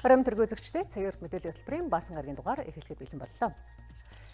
Оройн тэргүү зөвчтэй цагийн мэдээллийн хөтөлбөрийн баасан гарагийн дугаар эхлэхэд бэлэн боллоо.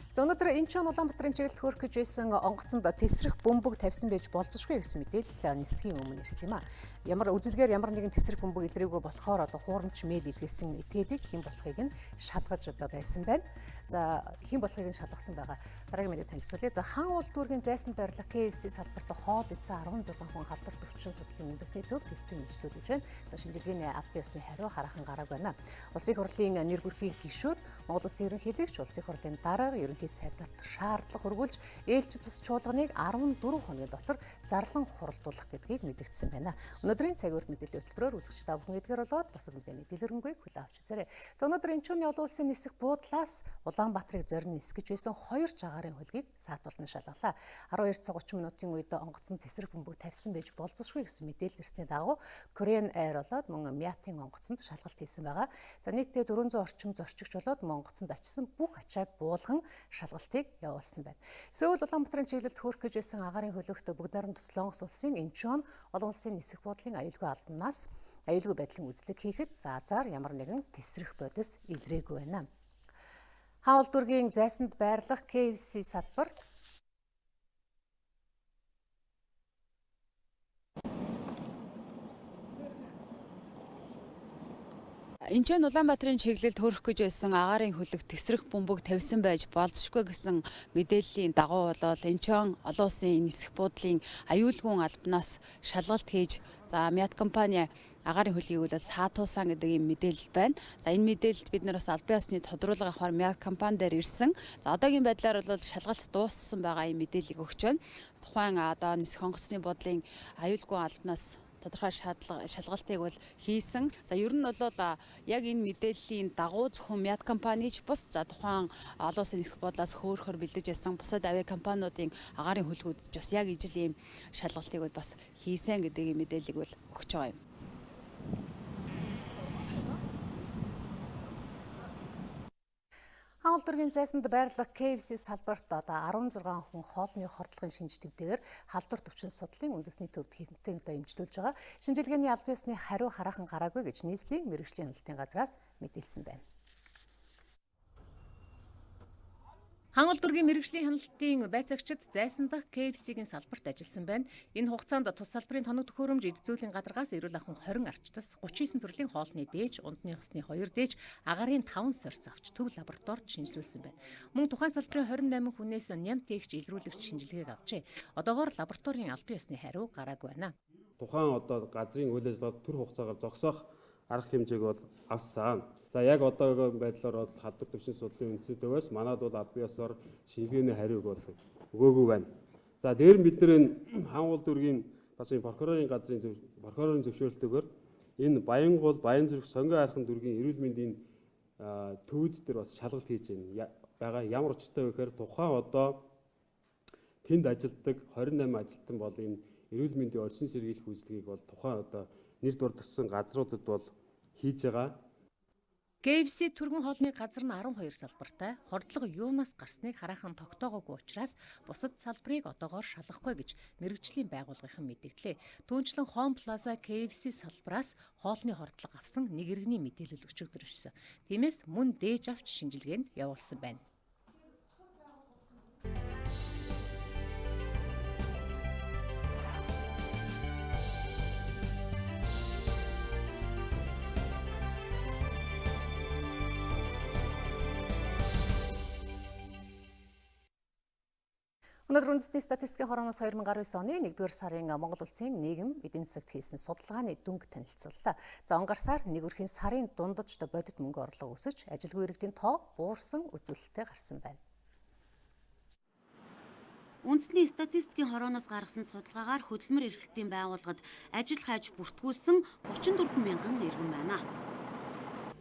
За өнөөдөр энэ ч Улаанбаатарын чиглэлд хөөрөх гэж байсан онгоцонд тесрэх бөмбөг тавьсан байж болзошгүй гэсэн мэдээлэл нисдэгийн өмнө ирсэн юм а. Ямар үзэлгээр ямар нэгэн тесрэх бөмбөг илрээгүй болохоор хуурамч мэйл илгээсэн этгээдийг хэн болохыг нь шалгаж байсан байна. За хэн болохыг нь шалгасан байгаа. Дараагийн мэдээ танилцуулъя. За хаан улд дүүргийн зайсанд байрлах KFC салбарт хоол эзэн 16 хүн халдвар төвчин судлалын үндэсний төв төвтөн имжлүүлж байна. За шинжилгээний албан ёсны хариу хараахан гарааг байна. Улсын хурлын нэр бүрхийн гишүүд, Монгол Улсын ерөнхийлөгч, улсын хурлын дарга, ерөнхий сайдад шаардлага хөргүүлж ээлжид тус чуулганыг 14 хоногийн дотор зарлан хуралдуулах гэдгийг мэдгдсэн байна. Өнөөдрийн цаг уурт мэдээллийн хөтөлбөрөөр үзэгч та бүхэн эдгээр болоод босог мэдээний дэлгэрэнгүй хүлээн авч үзээрэй. За өнөөдөр энэ чууны олон улсын нисэх буудлаас Улаанбаатарыг зорин нисгэж байсан 2 жагаарын хөлгийг саатуулна шалгалаа. 12 цаг 30 минутын үед онгоцон тесрэх бөмбөг тавьсан байж болзошгүй гэсэн мэдээлэл ирсний дагуу Korean Air болоод мөн МИАТ-ийн онгоцонд шалгалт хийсэн байгаа. За нийтдээ 400 орчим зорчигч болоод онгоцонд очсон бүх ачааг буулган шалгалтыг явуулсан байна. Сөүл Улаанбаатарын чиглэлд хөөрөх гэж байсан агаарын хөлөгт бүгд найрамд Солонгос улсын Инчон олон улсын нисэх буудлын аюулгүй албанаас аюулгүй байдлын үзлэг хийхэд заазаар ямар нэгэн тесрэх бодис илрээгүй байна. Хаан улд дүүргийн зайсанд байрлах KFC салбарт Инчэн Улаанбаатарын чиглэлд хөөрөх гэж байсан агаарын хөлөг тесрэх бөмбөг тавьсан байж болзошгүй гэсэн мэдээллийн дагуу болол Инчэн олон улсын нисэх буудлын аюулгүй албанаас шалгалт хийж МИАТ компани агаарын хөлгийг бол саатуулсан гэдэг юм мэдээлэл байна. За энэ мэдээлэлд бид нар бас албан ёсны тодруулга авахар МИАТ компани дээр ирсэн. За одоогийн байдлаар бол шалгалт дууссан байгаа юм мэдээллийг өгч байна. Тухайн одоо нисэх онгоцны буудлын аюулгүй албанаас тодорхой шалгалтыг бол хийсэн. За ер нь бол яг энэ мэдээллийн дагуу зөвхөн МИАТ компанич бус тухайн олон улсын нисэх буудлаас хөөрөхөр бэлдэж байсан бусад авиа компаниудын агаарын хөлгүүд бас яг ижил ийм шалгалтыг бол бас хийсэн гэдэг юм мэдээллийг бол өгч байгаа юм. Хаан улд дүүргийн зайсанд байрлах KFC салбарт 16 хүн хоолны хордлогын шинж тэмдгээр халдвар төвчин судлалын үндэсний төвд хэмтэн имжлүүлж байгаа. Шинжилгээний албан ёсны хариу хараахан гараагүй гэж нийслэлийн мэргэжлийн хяналтын газраас мэдээлсэн байна. Хаан улд дүүргийн мэргэжлийн хяналтын байцаагчид зайсан дахь KFC-гийн салбарт ажилласан байна. Энэ хугацаанд тус салбарын тоног төхөөрөмж эд зүйлийн гадаргаас эрүүл ахуйн 20 арчтас 39 төрлийн хоолны дээж, ундны усны 2 дээж, агарын 5 сорьц авч төв лабораторид шинжилүүлсэн байна. Мөн тухайн салбарын 28 хүнээс ням тээгч илрүүлэгч шинжилгээг авчээ. Одоогоор лабораторийн албан ёсны хариу гараагүй байна. Тухайн газрын үйл ажиллагааг төр хугацаагаар зогсоох арга хэмжээг бол авсан. За яг одоогийн байдлаар халдвар төвчин судлалын үндэсний төвөөс манад бол албан ёсоор шинжилгээний хариуг бол өгөөгүй байна. За дээр нь бид нэр хаан улд дүүргийн бас энэ прокурорын зөвшөөрөлтөөр энэ Баянгол, Баянзүрх, Сонгон хайрхан дүүргийн эрүүл мэндийн төвд дээр бас шалгалт хийж байгаа. Ямар учиртай вэ гэхээр тухайн одоо тэнд ажилтдаг 28 ажилтан бол энэ эрүүл мэндийн орчин сэргийлэх үйлчилгээг бол тухайн одоо нэр дурдсан газруудад бол хийж байгаа. KFC түргэн хоолны газар нь 12 салбартай хордлого юунаас гарсныг хараахан тогтоогоогүй учраас бусад салбарыг одоогоор шалгахгүй гэж мэргэжлийн байгууллагын мэдгдлээ. Түүнчлэн Home Plaza KFC салбараас хоолны хордлого авсан нэг иргэний мэдээлэл өчигдөр ирсэн. Тиймээс мөн дээж авч шинжилгээнд явуулсан байна. Өнөөдөр үндэсний статистикийн хорооноос 2019 оны 1-р сарын Монгол улсын нийгэм эдийн засагт хийсэн судалгааны дүнг танилцууллаа. За онгарсаар нэгүрхийн сарын дундаж бодит мөнгө орлого өсөж, ажилгүй иргэдийн тоо буурсан үзүүлэлттэй гарсан байна. Үндэсний статистикийн хорооноос гаргасан судалгаагаар хөтөлбөр эрхлэлтийн байгууллагад ажил хайж бүртгүүлсэн 34 мянган иргэн байна.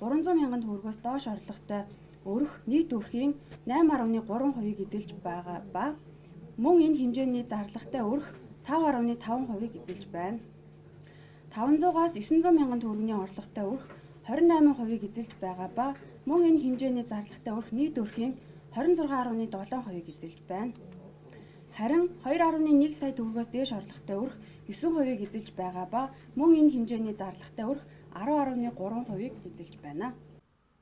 300 мянган төгрөгөөс доош орлоготой өрх нийт өрхийн 8.3%-ийг эзэлж байгаа ба мөн энэ хэмжээний зарлагтай өрх 5.5%-ийг эзэлж байна. 500-аас 900 мянган төгрөгийн орлоготой өрх 28%-ийг эзэлж байгаа ба мөн энэ хэмжээний зарлагтай өрх нийт өрхийн 26.7%-ийг эзэлж байна. Харин 2.1 сая төгрөгөөс дээш орлоготой өрх 9%-ийг эзэлж байгаа ба мөн энэ хэмжээний зарлагтай өрх 10.3%-ийг эзэлж байна.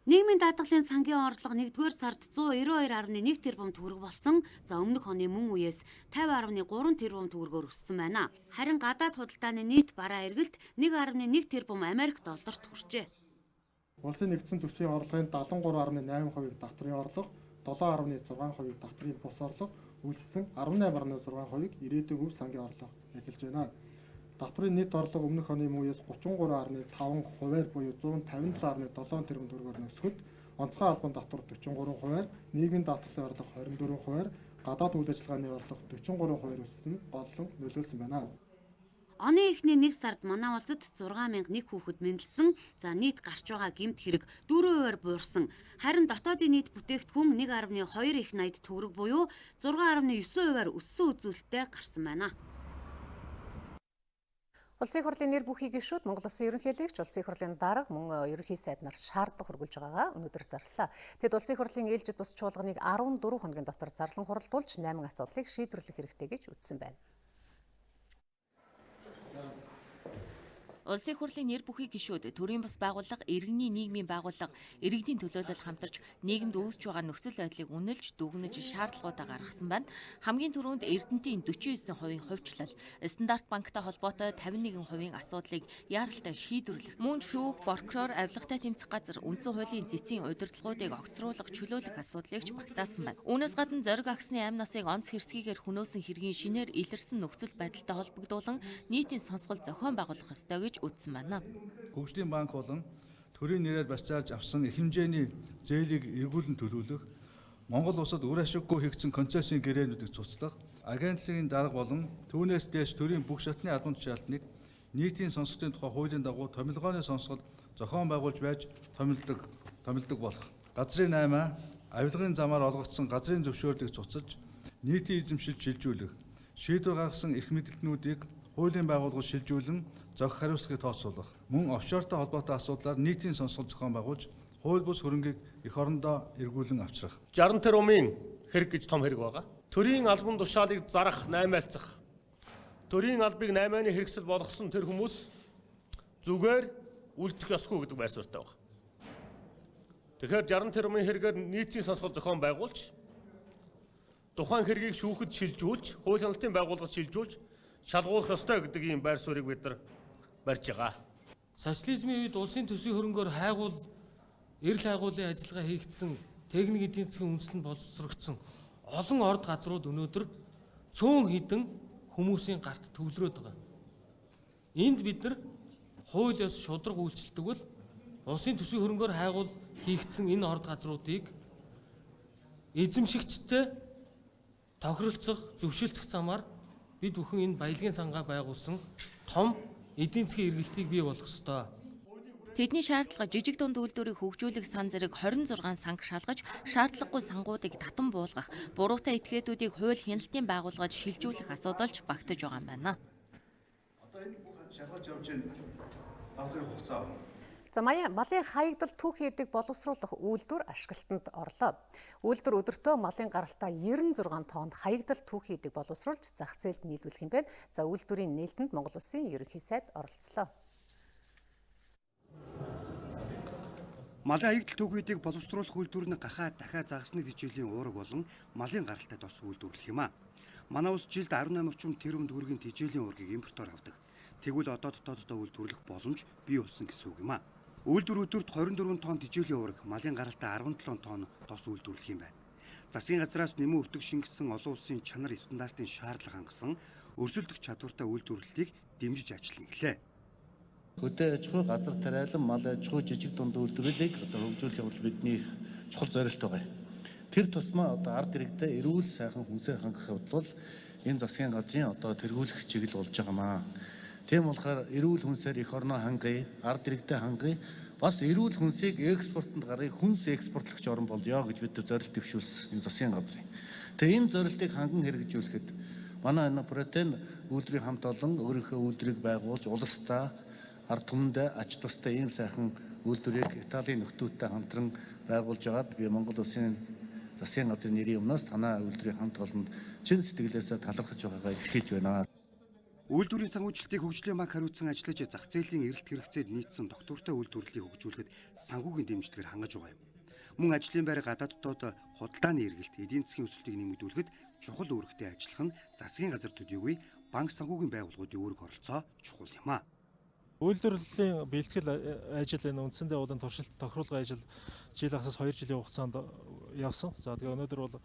Нийгмийн даатгалын сангийн орлого 1-р сард 192.1 тэрбум төгрөг болсон. За өмнөх оны мөн үеэс 50.3 тэрбум төгрөгөөр өссөн байна. Харин гадаад худалдааны нийт бараа эргэлт 1.1 тэрбум Америк долларт хүрчээ. Улсын нэгдсэн төсвийн орлогын 73.8%-ийг давтрын орлого, 7.6%-ийг давтрын бус орлого, үлдсэн 18.6%-ийг ирээдүйн өв сангийн орлого эзэлж байна. Давтрын нийт орлого өмнөх оны мөн үеэс 33.5%-аар буюу 157.7 тэрбум төгрөгөөр өсгөд, онцгой албан давтар 43%-аар, нийгмийн даатгалын орлого 24%-аар, гадаад үйл ажиллагааны орлого 43%-аар өссөн нь голлон нөлөөлсөн байна. Оны эхний 1 сард манай улсад 6,001 хүүхэд мэндэлсэн. За нийт гарч байгаа гэмт хэрэг 4%-аар буурсан. Харин дотоодын нийт бүтээгдэхүүн 1.2 их найд төгрөг буюу 6.9%-аар өссөн үзүүлэлттэй гарсан байна. Улсын хурлын нэр бүхий гишүүд Монгол Улсын ерөнхийлөгч, улсын хурлын дарга мөн ерөнхий сайд нар шаардлага хөргүүлж байгаагаа өнөөдөр зарлалаа. Тэд улсын хурлын ээлжид бус чуулганыг 14 хоногийн дотор зарлан хуралдуулж 8 асуудлыг шийдвэрлэх хэрэгтэй гэж үзсэн байна. Улсын хурлын нэр бүхий гишүүд төрийн бас байгууллага, иргэний нийгмийн байгууллага, иргэдийн төлөөлөл хамтарч нийгэмд үүсэж байгаа нөхцөл байдлыг үнэлж дүгнэж шаардлагуудаа гаргасан байна. Хамгийн түрүүнд Эрдэнэтийн 49% хувьчлал, стандарт банктай холбоотой 51% асуудлыг яаралтай шийдвэрлэх, мөн шүүх, прокурор, авилгатай тэмцэх газар үндсэн хуулийн цэцгийн удирдлагуудыг огцруулах, чөлөөлөх асуудлыг ч багтаасан байна. Үүнээс гадна зориг аксны амь насыг онц хэрсгийгээр хөнөөсөн хэргийн шинээр илэрсэн нөхцөл байдалтай холбогдуулан нийтийн сонсгол зохион байгуулах ёстой гэж үзсэн байна. Хөгжлийн банк болон төрийн нэрээр барьцаалж авсан их хэмжээний зээлийг эргүүлэн төлөвлөх, Монгол улсад үр ашиггүй хийгдсэн концессийн гэрээнүүдийг цуцлах, агентлагийн дарга болон түүнээс дээш төрийн бүх шатны албан тушаалтныг нийтийн сонсголтын тухай хуулийн дагуу томилгооны сонсгол зохион байгуулж байж томилдог болох. Газрын 8, авилгын замаар олгогдсон газрын зөвшөөрлийг цуцалж, нийтийн эзэмшилд шилжүүлэх, шийдвэр гаргасан эрх мэдэлтнүүдийг хуулийн байгууллагууд шилжүүлэн зохих хариуцлагыг тооцоолох, мөн офшортой холбоотой асуудлаар нийтийн сонсгол зохион байгуулж, хууль бус хөрөнгийг эх орондоо эргүүлэн авчрах. 60 тэрбумын хэрэг гэж том хэрэг байгаа. Төрийн албан тушаалыг зарах, наймаалцах, төрийн албыг 8-ны хэрэгсэл болгосон тэр хүмүүс зүгээр үлдэх ёсгүй гэдэг байр суурьтай байна. Тэгэхээр 60 тэрбумын хэрэгээр нийтийн сонсгол зохион байгуулж, тухайн хэргийг шүүхэд шилжүүлж, хууль хяналтын байгууллагад шилжүүлж шалгуулах ёстой гэдэг ийм байр суурийг бид нар барьж байгаа. Социализмын үед улсын төсвийн хөрөнгөөр хайгуул, эрэл хайгуулын ажиллагаа хийгдсэн, техник эдийн засгийн үндэслэл боловсрогдсон олон орд газрууд өнөөдөр цөөн хідэн хүмүүсийн гарт төвлөрөөд байгаа. Энд бид нар хууль ёс шударга үйлчлдэг бол улсын төсвийн хөрөнгөөр хайгуул хийгдсэн энэ орд газруудыг эзэмшигчтэй тохиролцох, зөвшөөрөх замаар бид бүхэн энэ баялагын сангаа байгуулсан том эдийн засгийн эргэлтийг бий болгох ёстой. Тэдний шаардлага жижиг дунд үйлдвэрийг хөгжүүлэх сан зэрэг 26 санг шалгаж, шаардлагагүй сангуудыг татан буулгах, буруутай этгээдүүдийг хууль хяналтын байгууллагад шилжүүлэх асуудалч багтаж байгаа юм байна. Одоо энэ бүх шалгаж явж байгаа газрын хугацаа. За малын хаягдал түүхий эдэг боловсруулах үйлдвэр ашиглалтанд орлоо. Үйлдвэр өдөртөө малын гаралтаа 96 тонн хаягдал түүхий эдэг боловсруулж зах зээлд нийлүүлэх юм байна. За үйлдвэрийн нээлтэнд Монгол Улсын ерөнхий сайд оролцлоо. Малын хаягдал түүхий эдэг боловсруулах үйлдвэр нь гахаа дахиад загасны хичээлийн уураг болон малын гаралтай тос үйлдвэрлэх юм а. Манай улс жилд 18 тэрбум төгрөгийн хичээлийн уургийг импортоор авдаг. Тэгвэл одоо дотооддоо үйлдвэрлэх боломж бий болсон гэсэн үг юм а. Үйлдвэр өдөрт 24 тонн хичээлийн уураг, малын гаралтай 17 тонн тос үйлдвэрлэх юм байна. Засгийн газраас нэмэн өртөг шингэсэн олон улсын чанар стандартын шаардлага хангасан өрсөлдөх чадвартай үйлдвэрлэлийг дэмжиж ажиллана гэлээ. Хөдөө аж ахуй, газар тариалан, мал аж ахуй, жижиг дунд үйлдвэрлэлийг одоо хөгжүүлэх явдал бидний чухал зорилт байгаа. Тэр тусмаа одоо ард иргэдэд эрүүл сайхан хүнсээ хангах явдал бол энэ засгийн газрын одоо тэргүүлэх чиглэл болж байгаамаа. Тийм болохоор эрүүл хүнсээр эх орноо хангая, ард иргэдэд хангая, бас эрүүл хүнсийг экспортод гаргая, хүнс экспортлогч орн болёо гэж бид зорилт дэвшүүлсэн энэ засгийн газрын. Тэгээ энэ зорилтыг ханган хэрэгжүүлэхэд манай энэ протеин үйлдвэрийн хамт олон өөрийнхөө үйлдвэрийг байгуулж улсдаа ард түмэнд ач тустай ийм сайхан үйлдвэрийг Италийн нөхдүүдтэй хамтран байгуулж байгаад би Монгол Улсын засгийн газрын нэрийн өмнөөс танай үйлдвэрийн хамт олонд чин сэтгэлээсээ талархаж байгаагаа илэрхийлж байна. Үйлдвэрийн санхүүжилтийг хөгжлийн банк хариуцсан ажиллаж зах зээлийн эрэлт хэрэгцээд нийцсэн доктортой үйлдвэрлэлийг хөгжүүлэхэд санхүүгийн дэмжлэгээр хангаж байгаа юм. Мөн ажлын байр гадааддууд худалдааны эргэлт, эдийн засгийн өсөлтийг нэмэгдүүлэхэд чухал үүрэгтэй ажиллах нь засгийн газар төдийгүй банк санхүүгийн байгууллагуудын үүрэг оролцоо чухал юм а. Үйлдвэрлэлийн бэлтгэл ажил энэ үндсэндээ болон туршилт тохируулгын ажил жил хагас 2 жилийн хугацаанд явсан. За тэгээ өнөөдөр бол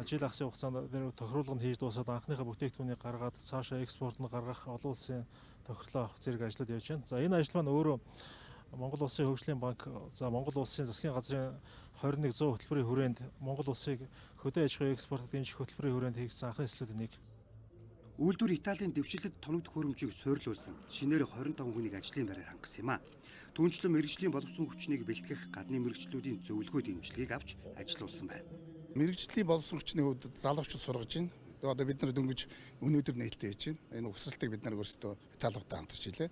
жил хагасын хугацаанд тохируулга нь хийж дуусаад анхныхаа бүтээгдэхүүнийг гаргаад цаашаа экспорт нь гаргах олон улсын тохирлоо авах зэрэг ажлууд явж байна. За энэ ажил маань өөрөө Монгол улсын хөгжлийн банк, за Монгол улсын засгийн газрын 21 100 хөтөлбөрийн хүрээнд Монгол улсыг хөдөө аж ахуйн экспортод дэмжих хөтөлбөрийн хүрээнд хийгдсэн анхны эслүүдийн нэг. Үйлдвэр Италийн дэвшилтэд тоног төхөөрөмжийг суйрлуулсан шинээр 25 хүнийг ажлын байраар хангасан юм а. Түүнчлэн мэрэгжлийн боловсон хүчнийг бэлтгэх гадны мэрэгчлүүдийн зөвлөгөө дэмжлэгийг авч ажилуулсан байна. Мэргэжлийн боловсон хүчний хувьд залуучууд сургаж байна. Одоо бид нар дөнгөж өнөөдөр нээлттэй хийж байна. Энэ угсралтыг бид нар өөрсдөө Италиудаа хамтарч илээ.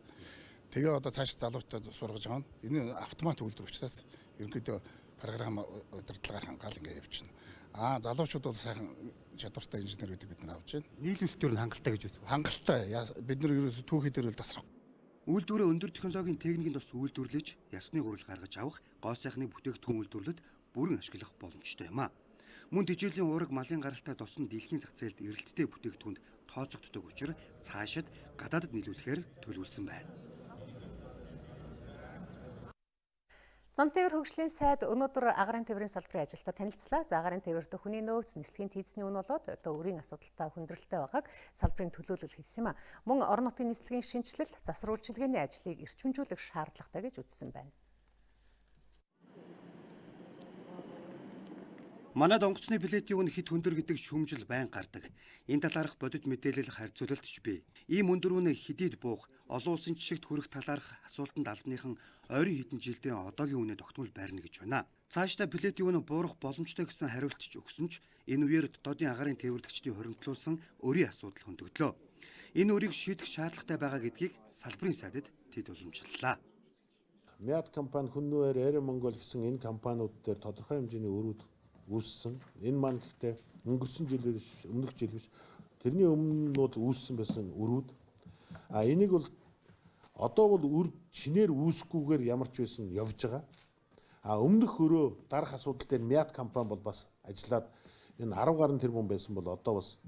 Тэгээ одоо цааш залуучуудаа сургаж байгаа нь энэ автомат үйлдвэр учраас ерөнхийдөө програм удирдлагаар хангаал ингэ явчихна. Залуучууд бол сайхан чадвартай инженерүүдийг бид нар авч байна. Нийлүүлэлтээр нь хангалттай гэж үзв. Хангалттай. Бид нар ерөөсөө түүхий дээр л тасрах. Үйлдвэрээ өндөр технологийн техникийн тус үйлдвэрлэж, ясны гурил гаргаж авах, гоо сайхны бүтээгдэхүүн үйлдвэрлэлд бүрэн ашиглах боломжтой юм а. Мөн тэжээлийн уураг малын гаралтай досон дэлхийн зах зээлд эрэлттэй бүтээгдэхүүнд тооцогддог учраас цаашид гадаадд нийлүүлэхээр төлөвлөсөн байна. Зам тээвэр хөгжлийн сайд өнөөдөр агарын тээврийн салбарын ажилтнаа танилцлаа. За агарын тээвэрт хүний нөөц, нислэгийн тийцний үн болоод одоо өрийн асуудалтай хүндрэлтэй байгааг салбарын төлөөлөл хэлсэн юм а. Мөн орон нутгийн нислэгийн шинжилэл, засвруулчилгээний ажлыг эрчимжүүлэх шаардлагатай гэж үзсэн байна. Манайд онгоцны билетийн үн хэд хөндөр гэдэг шүүмжил байн гардаг. Энэ талаарх бодит мэдээлэл харьцуулалтч бий. Ийм өндөр үн хэдийд буух, олон улсын жишгт хүрэх талаарх асуултанд албаныхан ойрын хэдэн жилдээ одоогийн үнэ тогтмол байрна гэж байна. Цаашдаа билетийн үн буурах боломжтой гэсэн хариултч өгсөн ч энэ үеэр дотоодын агарын тээвэрлэгчдийн хоримтлуулсан өрийн асуудал хөндөгдлөө. Энэ өрийг шийдэх шаардлагатай байгаа гэдгийг салбарын сайдад тэд уламжлалаа. МИАД компани Хүннүээр Air Монгол гэсэн энэ компаниуд дээр тодорхой хэмжээний өрүүд үүссэн. Энэ маань гэхдээ өнгөрсөн жилээр өмнөх жил биш. Тэрний өмнө нь бол үүссэн байсан өрүүд. Энийг бол одоо бол үр чинээр үүсгүүгээр ямар ч байсан явж байгаа. Өмнөх өрөө дарах асуудал дээр МИАД компани бол бас ажиллаад энэ 10 гаруй тэрбум байсан бол одоо бас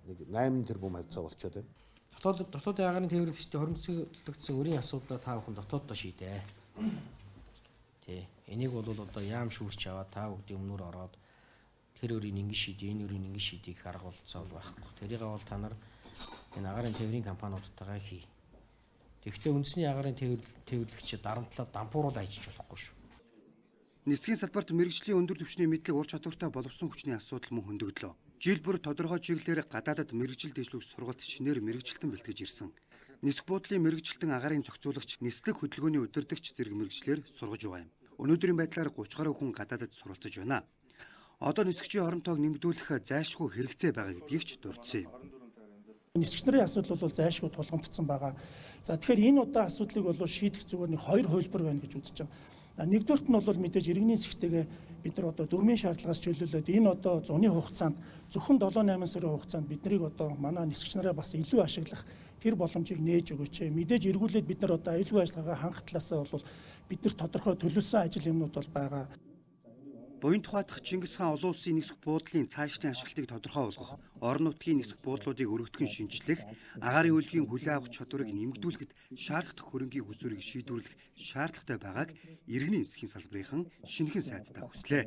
нэг 8 тэрбум хавцаа болчиход байна. Дотоодын агарын тээвэрлэгчдийн хоримтлагдсан өрийн асуудлаа та бүхэн дотооддоо шийдээ. Энийг бол одоо яам шүүрч аваад та бүгдийн өмнөр ороод тэр өрийг ингэ шийдээ, энэ өрийг ингэ шийдэх арга болцоо байхгүй. Тэрийг бол та нар энэ агарын тээврийн компаниудтайгаа хий. Тэгэхдээ үндэсний агарын тээвэрлэгч дарамтлаад дампууруул ажиллаж болохгүй шүү. Нислэгийн салбарт мэрэгжлийн өндөр түвшний мэдлэг ур чадвартай боловсон хүчний асуудал мөн хөндөгдлөө. Жил бүр тодорхой чиглэлээр гадаадад мэрэгжил дэвшлэх сургалт шинээр мэрэгжилтэн бэлтгэж ирсэн. Нисэх буудлын мэрэгжилтэн агарын зохицуулагч, нислэг хөдөлгөөний удирдагч зэрэг мэрэгчлэр сургаж байгаа юм. Өнөөдрийн байдлаар 30 гаруй хүн гадаадад суралцж байна. Одоо нисгчийн хоромтойг нэмэгдүүлэх зайлшгүй хэрэгцээ байгаа гэдгийг ч дурдсан юм. Нисгч нарын асуудал бол зайлшгүй тулгамдсан байгаа. За тэгэхээр энэ удаа асуудлыг бол шийдэх зүгээр нэг хоёр хөлбөр байна гэж үзэж байгаа. Нэгдүгürt нь бол мэдээж иргэний нисгчтэйгээ бид нар одоо дөрмийн шаардлагаас чөлөөлөд энэ одоо зуны хугацаанд зөвхөн 7-8 сарын хугацаанд бид нарыг одоо манай нисгч нараа бас илүү ашиглах тэр боломжийг нээж өгөөч. Мэдээж эргүүлээд бид нар одоо аюулгүй ажиллагаагаа хангах талаасаа бол бид нар тодорхой төлөвлөсөн ажил юмнууд бол байгаа. Буян тухайдах Чингис хаан олон улсын нисэх буудлын цаашдын ашиглалтыг тодорхой болгох, орон нутгийн нисэх буудлуудыг өргөдгөн шинжлэх, агаарын үйлгийн хүлээн авах чадварыг нэмэгдүүлэхэд шаардлагатай хөрөнгийн хүсвэрийг шийдвэрлэх шаардлагатай байгааг иргэний нисхийн салбарынхан шинэхэн сайдтай хүслээ.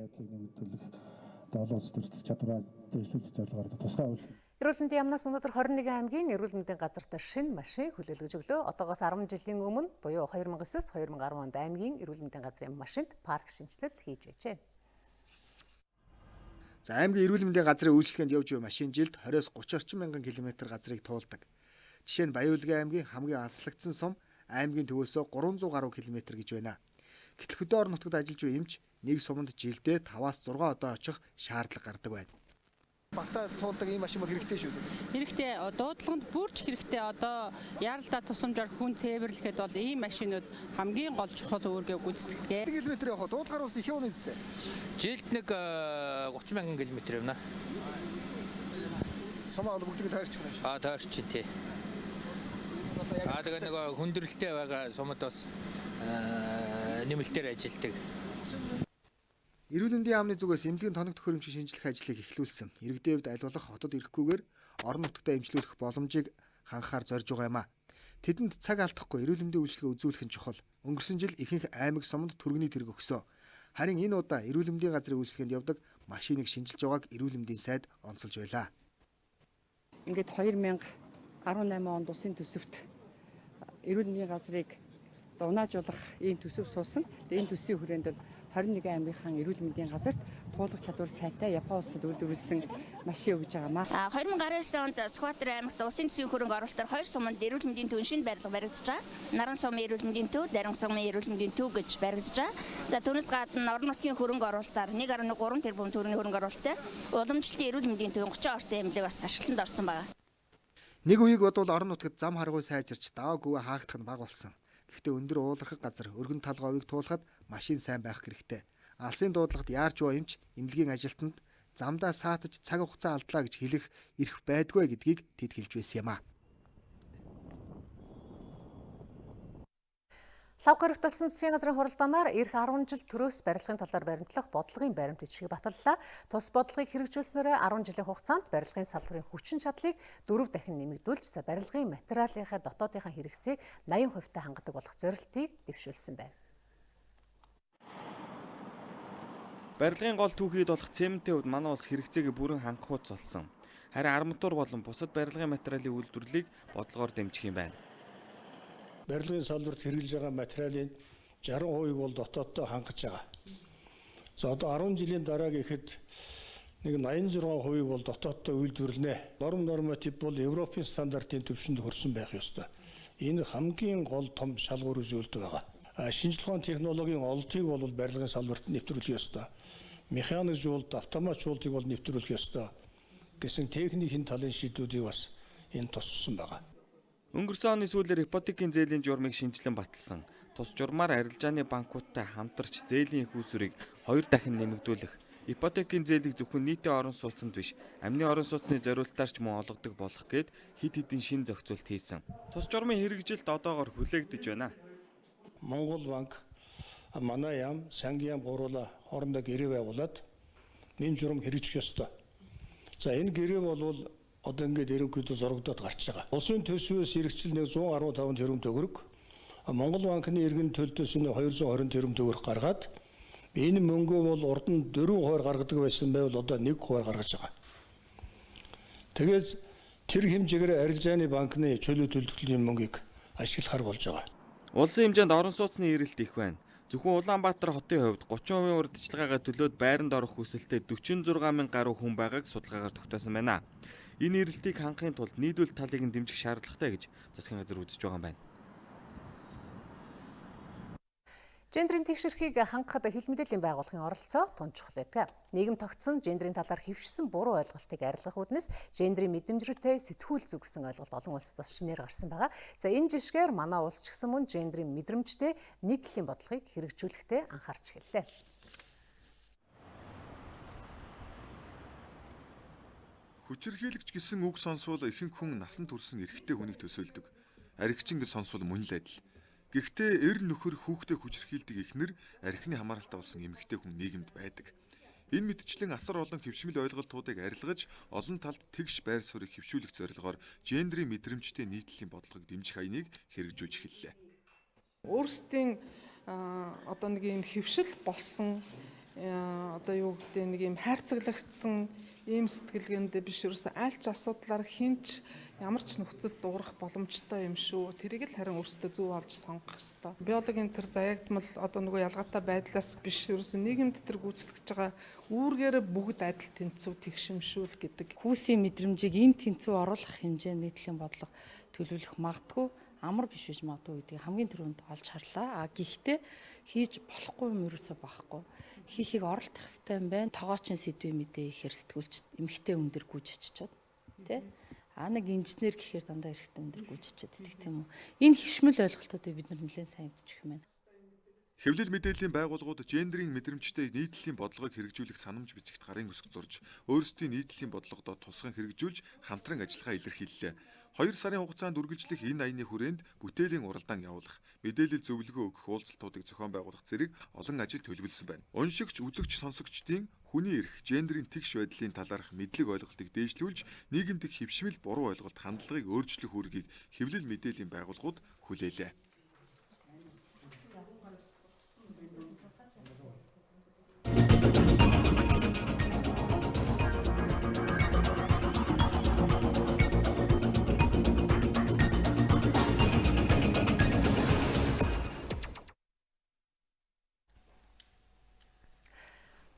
Эрүүл мэндийн яамнаас өнөөдөр 21 аймгийн эрүүл мэндийн газарт шинэ машин хүлээлгэж өглөө. Одоогоос 10 жилийн өмнө буюу 2009-2010 онд аймгийн эрүүл мэндийн газрын машинд парк шинжилэл хийж байжээ. За аймгийн эрүүл мэндийн газрын үйлчлэгэнд явж буй машин жилд 20-30 орчим мянган километр газрыг туулдаг. Жишээ нь Баян-Улгийн аймгийн хамгийн аслагдсан сум аймгийн төвөөсөө 300 гаруй километр гэж байна. Гэтэл хөдөө орон нутгад ажиллаж буй эмч нэг суманд жилдээ 5-6 удаа очих шаардлага гардаг байна. Багтаа туулдаг ийм машин бол хэрэгтэй шүү. Хэрэгтэй. Дуудлаганд бүрч хэрэгтэй. Одоо яаралдаа тусламжаар хүн тээвэрлэхэд бол ийм машинууд хамгийн гол чухал үүргээ гүйцэтгэдэг. Километр явах дуудлагаар ус их явна үстэй. Жилд нэг 30 мянган километр явна. Сумаа бол бүгдийг тойрчих юм шүү. Тойрчин тий. Тэгээ нөгөө хүндрэлтэй байгаа сумд бас нэмэлтээр ажилладаг. Эрүүл мэндийн яамны зүгээс эмнэлгийн тоног төхөөрөмжийн шинжилэх ажлыг эхлүүлсэн. Иргэдийн хувьд аль болох хотод ирэхгүйгээр орон нутгад эмчлүүлэх боломжийг хангахаар зорж байгаа юм а. Тэдэнд цаг алдахгүй эрүүл мэндийн үйлчилгээ үзүүлэх нь чухал. Өнгөрсөн жил ихэнх аймаг сумд түргэний тэрэг өгсөн. Харин энэ удаа эрүүл мэндийн газрын үйлчилгээнд явдаг машиныг шинжилж байгааг эрүүл мэндийн сайд онцолж байлаа. Ингээд 2018 онд улсын төсөвт эрүүл мэндийн газрыг унаажуулах ийм төсөв суусан. Энэ төсвийн хүрээнд 21 аймгийнхаа эрүүл мэндийн газарт туулах чадвар сайтай Япон улсад үйлдвэрлэсэн машин өгж байгаамаа. 2019 онд Сүхбаатар аймагт улсын төсвийн хөрөнгө оруулалтаар 2 суманд эрүүл мэндийн төвийн шинэ барилга баригдаж байгаа. Наран сумын эрүүл мэндийн төв, Дарин сумын эрүүл мэндийн төв гэж баригдаж байгаа. За түүнээс гадна орон нутгийн хөрөнгө оруулалтаар 1.3 тэрбум төгрөгийн хөрөнгө оруулалттай уламжлалтын эрүүл мэндийн төвийн 30 ортой эмнэлэг бас ашиглалтанд орсон байгаа. Нэг үеиг бодвол орон нутгад зам харгуй сайжирч даваа гүвэ хаагдах нь бага болсон. Гэхдээ өндөр уулархаг газар өргөн талговыг туулахад машин сайн байх хэрэгтэй. Алсын дуудлагад яарч буй эмч эмнэлгийн ажилтнанд замдаа саатаж цаг хугацаа алдлаа гэж хэлэх эрх байдгүй гэдгийг тэд хэлж байсан юм а. Лав гарагталсан засгийн газрын хуралдаанаар эх 10 жил төрөөс барилгын талаар баримтлах бодлогын баримт бичгийг баталлаа. Тус бодлогыг хэрэгжүүлснээр 10 жилийн хугацаанд барилгын салбарын хүчин чадлыг 4 дахин нэмэгдүүлж, барилгын материалынхаа дотоодынхаа хэрэгцээг 80% хангадаг болох зорилтыг дэвшүүлсэн байна. Барилгын гол түүхийд болох цементийн хувьд манай улс хэрэгцээг бүрэн хангахуйц болсон. Харин арматур болон бусад барилгын материалын үйлдвэрлэлийг бодлогоор дэмжих юм байна. Барилгын салбарт хэрэглэж байгаа материалын 60% бол дотооддоо хангаж байгаа. За одоо 10 жилийн дараа гэхэд нэг 86% бол дотооддоо үйлдвэрлэнэ. Норм норматив бол Европын стандартын түвшинд хүрсэн байх ёстой. Энэ хамгийн гол том шалгуур үзүүлэлт байгаа. Шинжлэх ухааны технологийн олдыг бол барилгын салбарт нэвтрүүлэх ёстой. Механикжуулалт, автоматжуулалтыг бол нэвтрүүлэх ёстой гэсэн техникийн талын шийдвүүдийг бас энэ тусгасан байгаа. Өнгөрсөн оны сүүлээр ипотекийн зээлийн журмыг шинжилэн баталсан. Тус журмаар арилжааны банкуудтай хамтарч зээлийн их усүрийг 2 дахин нэмэгдүүлэх, ипотекийн зээлийг зөвхөн нийтийн орон сууцнд биш, амны орон сууцны зориулалтаар ч мөн олгодог болох гэд хэд хэдэн шин зохицуулт хийсэн. Тус журмын хэрэгжилт одоогоор хүлээгдэж байна. Монгол банк, манай яам, Цагийн яам гуруула хоорондоо гэрээ байгуулад энэ журам хэрэгжих ёстой. За энэ гэрээ бол одоо ингээд ерөнхийдөө зурагдаад гарч байгаа. Улсын төсвөөс иргэцэл 115 тэрбум төгрөг, Монгол банкны иргэн төлтөөс 220 тэрбум төгрөг гаргаад энэ мөнгөө бол урд нь 4% гаргадаг байсан байвал одоо 1% гаргаж байгаа. Тэгээд тэр хэмжээгээр арилжааны банкны чөлөө төлөвлөлийн мөнгийг ашиглахар болж байгаа. Улсын хэмжээнд орон сууцны эрэлт их байна. Зөвхөн Улаанбаатар хотын хувьд 30% урьдчилгаагаа төлөөд байранд орох хүсэлтэд 46,000 гаруй хүн байгааг судалгаагаар тогтоосон байна. Энэ эрэлтийг хангахын тулд нийлүүлэлт талыг нь дэмжих шаардлагатай гэж засгийн газар үзэж байгаа юм байна. Гендрийн тэгшэрхийг хангахад хил мэдээллийн байгууллагын оролцоо тун чухал байдаг. Нийгэм тогтсон гендрийн талаар хэвшсэн буруу ойлголтыг арилгах үүднээс гендрийн мэдрэмжтэй сэтгүүл зүг гэсэн ойлголт олон улсад бас шинээр гарсан байгаа. За энэ жишгээр манай улс ч гэсэн мөн гендрийн мэдрэмжтэй нийтлэлийн бодлогыг хэрэгжүүлэхдээ анхаарч эхэллээ. Хүчирхийлэгч гэсэн үг сонсвол ихэнх хүн насан турсан эрэгтэй хүнийг төсөөлдөг. Аригчин гэж сонсвол мөн л адил. Гэхдээ эр нөхөр хүүхдээ хүчирхийлдэг эхнэр архины хамааралтай болсон эмэгтэй хүн нийгэмд байдаг. Энэ мэдчлэн асар олон хэвшмэл ойлголтуудыг арилгаж олон талд тэгш байр суурийг хэвшүүлэх зорилгоор гендрийн мэдрэмжтэй нийтлэлийн бодлогыг дэмжих аяныг хэрэгжүүлж эхэллээ. Өөрсдийн одоо нэг юм хэвшил болсон одоо юу гэдэг нэг юм хайрцаглагдсан ийм сэтгэлгээнд биш ерөөсөө аль ч асуудлаар хинч ямар ч нөхцөл дуурах боломжтой юм шүү. Тэрийг л харин өөрсдөө зөв олж сонгох ёстой. Биологийн тэр заягдмал одоо нөгөө ялгаатай байдлаас биш ерөөсөө нийгэмд тэр гүйцэтгэж байгаа үүргээр бүгд адил тэнцүү тэгшимшүүл гэдэг. Хүүсийн мэдрэмжийг энэ тэнцүү оруулах хэмжээнд нийтлэлийн бодлого төлөвлөх магадгүй амар биш гэж магадгүй гэдгийг хамгийн түрүүнд олж харлаа. Гэхдээ хийж болохгүй юм ерөөсөө байхгүй. Хийхийг оролдох ёстой юм байна. Тогоочийн сэдвийн мэдээ ихээр сэтгүүлч эмхтэй өндөр гүйж очичоод тий. Нэг инженер гэхээр дандаа эрэхтэн өндөр гүйж очиод байдаг тийм үү. Энэ хэвшмэл ойлголтуудыг бид нар нэлээд сайн мэдчих юм байна. Хэвлэл мэдээллийн байгууллагууд гендрийн мэдрэмжтэй нийтлэлийн бодлогыг хэрэгжүүлэх санамж бичигт гарын үсэг зурж, өөрсдийн нийтлэлийн бодлогодоо тусган хэрэгжүүлж хамтран ажиллагаа илэрхийллээ. 2 сарын хугацаанд үргэлжлэх энэ аяны хүрээнд бүтээлийн уралдаан явуулах, мэдээлэл зөвлөгөө өгөх уулзалтуудыг зохион байгуулах зэрэг олон ажил төлөвлөсөн байна. Уншигч, үзэгч, сонсогчдын хүний эрх, гендерийн тэгш байдлын талаарх мэдлэг ойлголтыг дээшлүүлж, нийгэмд хэвшмэл буруу ойлголт хандлагыг өөрчлөх үүргийг хэвлэл мэдээллийн байгууллагууд хүлээлээ.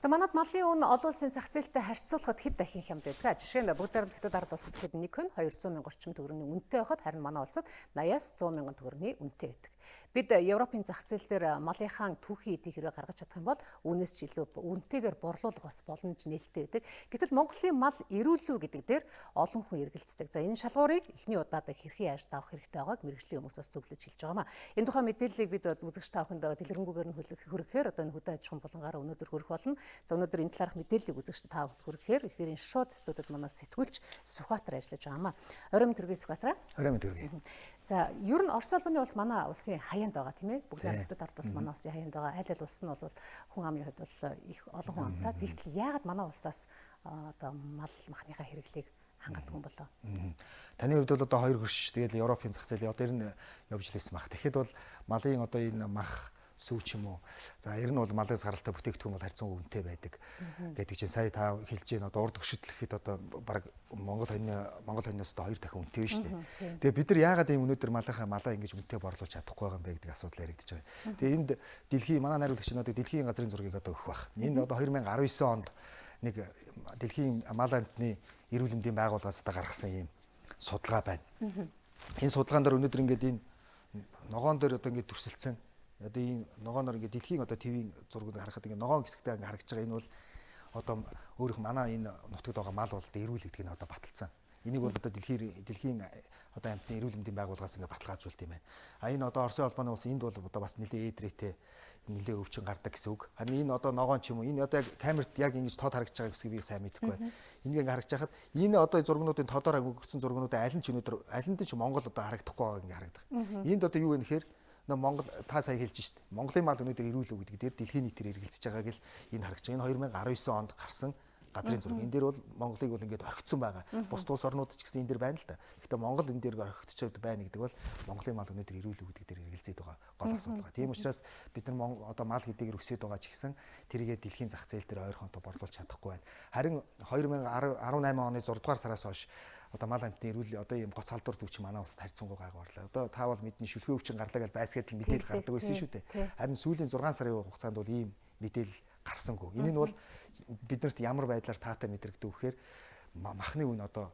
За манад малын үн олон улсын зах зээлтэй харьцуулахад хэд дахин хямд байдаг. Жишээ нь бүгд хятад ард улсад гэхэд нэг хүн 200 мянган орчим төгрөгийн үнэтэй байхад харин манай улсад 80-аас 100 мянган төгрөгийн үнэтэй байдаг. Бид Европын зах зээл дээр малынхаа түүхий эдийг хэрэг гаргаж чадах юм бол үүнээс ч илүү үнэтэйгээр борлуулах бас боломж нээлттэй байдаг. Гэтэл Монголын мал эрүүлүү гэдэг дээр олон хүн эргэлздэг. За энэ шалгуурыг эхний удаад хэрхэн яаж давах хэрэгтэй байгааг мэргэжлийн хүмүүсээс зөвлөж хэлж байгаамаа. Энэ тухай мэдээллийг бид үзэгч та бүхэнд дэлгэрэнгүйгээр нь хүргэхээр одоо энэ хөдөө аж ахуйн булангаар өнөөдөр хүргэх болно. За өнөөдөр энэ талаарх мэдээллийг үзэгч та бүхэнд хүргэхээр эфирийн шууд студид манаас сэтгүүлч Сүхбаатар ажиллаж байгаамаа. Орой мэнд хүргэе Сүхбаатар. Орой мэнд хүргэе. За ер нь Орос улбаны улс манай улсын хаяанд байгаа тийм ээ. Бүгд хятад ард улс манай улсын хаяанд байгаа. Аль аль улс нь бол хүн амын хувьд бол их олон хүн амтай. Тэгтэл яагаад манай улсаас одоо мал махныхаа хэрэглийг хангадаг юм болоо? Таны хувьд бол одоо 2 хөрш тэгэл Европын зах зээл одоо энэ явж лээсэн мах. Тэгэхэд бол малын одоо энэ мах сүүч юм уу. За ер нь бол малаас гаралтай бүтээгдэхүүн бол харьцан үнэтэй байдаг гэдэг чинь сая та хэлж байна. Одоо урд хөшөдлөхэд одоо баг Монгол хойноос одоо 2 дахин үнэтэй шүү дээ. Тэгээ бид нар яагаад ийм өнөөдөр малаа ингэж үнэтэй борлуулж чадахгүй байгаа юм бэ гэдэг асуудал яригдж байгаа. Тэгээ энд дэлхийн манай найруулагч надад дэлхийн газрын зургийг одоо өгөх бах. Энэ одоо 2019 онд нэг дэлхийн мал амьтны эрүүл мэндийн байгууллагаас одоо гаргасан ийм судалгаа байна. Энэ судалгаан дээр өнөөдөр ингээд энэ ногоон дээр одоо ингээд төрсөлдсөн одоо энэ ногооноор ингээд дэлхийн одоо ТV-ийн зургууд харахад ингээд ногоон хэсэгтэй ингээд харагдж байгаа. Энэ бол одоо өөрөх манай энэ нутагт байгаа мал бол эрүүл гэдгийг одоо баталсан. Энийг бол одоо дэлхийн одоо амьтны эрүүл мэндийн байгууллагаас ингээд баталгаажуулт юм байна. А энэ одоо Оросын улбаны улс энд бол одоо бас нэлээд эдрээтэй нэлээд өвчин гардаг гэсэн үг. Харин энэ одоо ногоон ч юм уу энэ одоо яг камерт яг ингэж тод харагдж байгаа гэсэн би сайн мэдэхгүй байна. Энийг ингээд харагдж байхад энэ одоо зургнуудын тодоор өгөгдсөн зургнуудын аль нь ч өнөөдөр аль нь ч Монгол одоо харагдахгүй байгаа ингээд харагдах. Энд одоо юу вэ гэхээр Монгол та сая хэлж шít. Монголын мал өнөөдөр эрүүл үү гэдэг дээр дэлхийн нийтээр эргэлзэж байгааг л энэ харагч. Энэ 2019 онд гарсан газрын зураг. Энэ дээр бол Монголыг бол ингээд орхигдсон байгаа. Бус улс орнууд ч гэсэн энэ дээр байна л да. Гэхдээ Монгол энэ дээр орхигдчиход байна гэдэг бол Монголын мал өнөөдөр эрүүл үү гэдэг дээр эргэлзээд байгаа гол асуудал байгаа. Тийм учраас бид нар одоо мал хэдийгээр өсөд байгаа ч гэсэн тэрийгэ дэлхийн зах зээл дээр ойрхонтой борлуулж чадахгүй байна. Харин 2018 оны 6 дугаар сараас хойш одоо мал амьтны эрүүл одоо ийм гоц халдвар төвч манай улсад харьцангуй гайгуурлаа. Одоо та бол мэднэ шүлхээ өвчин гардаг л байсгээд л мэдээлэл гардаг байсан шүү дээ. Харин сүүлийн 6 сарын хугацаанд бол ийм мэдээлэл гарсангүй. Энэ нь бол биднэрт ямар байдлаар таатай мэдрэгдэх вэхээр махны үн одоо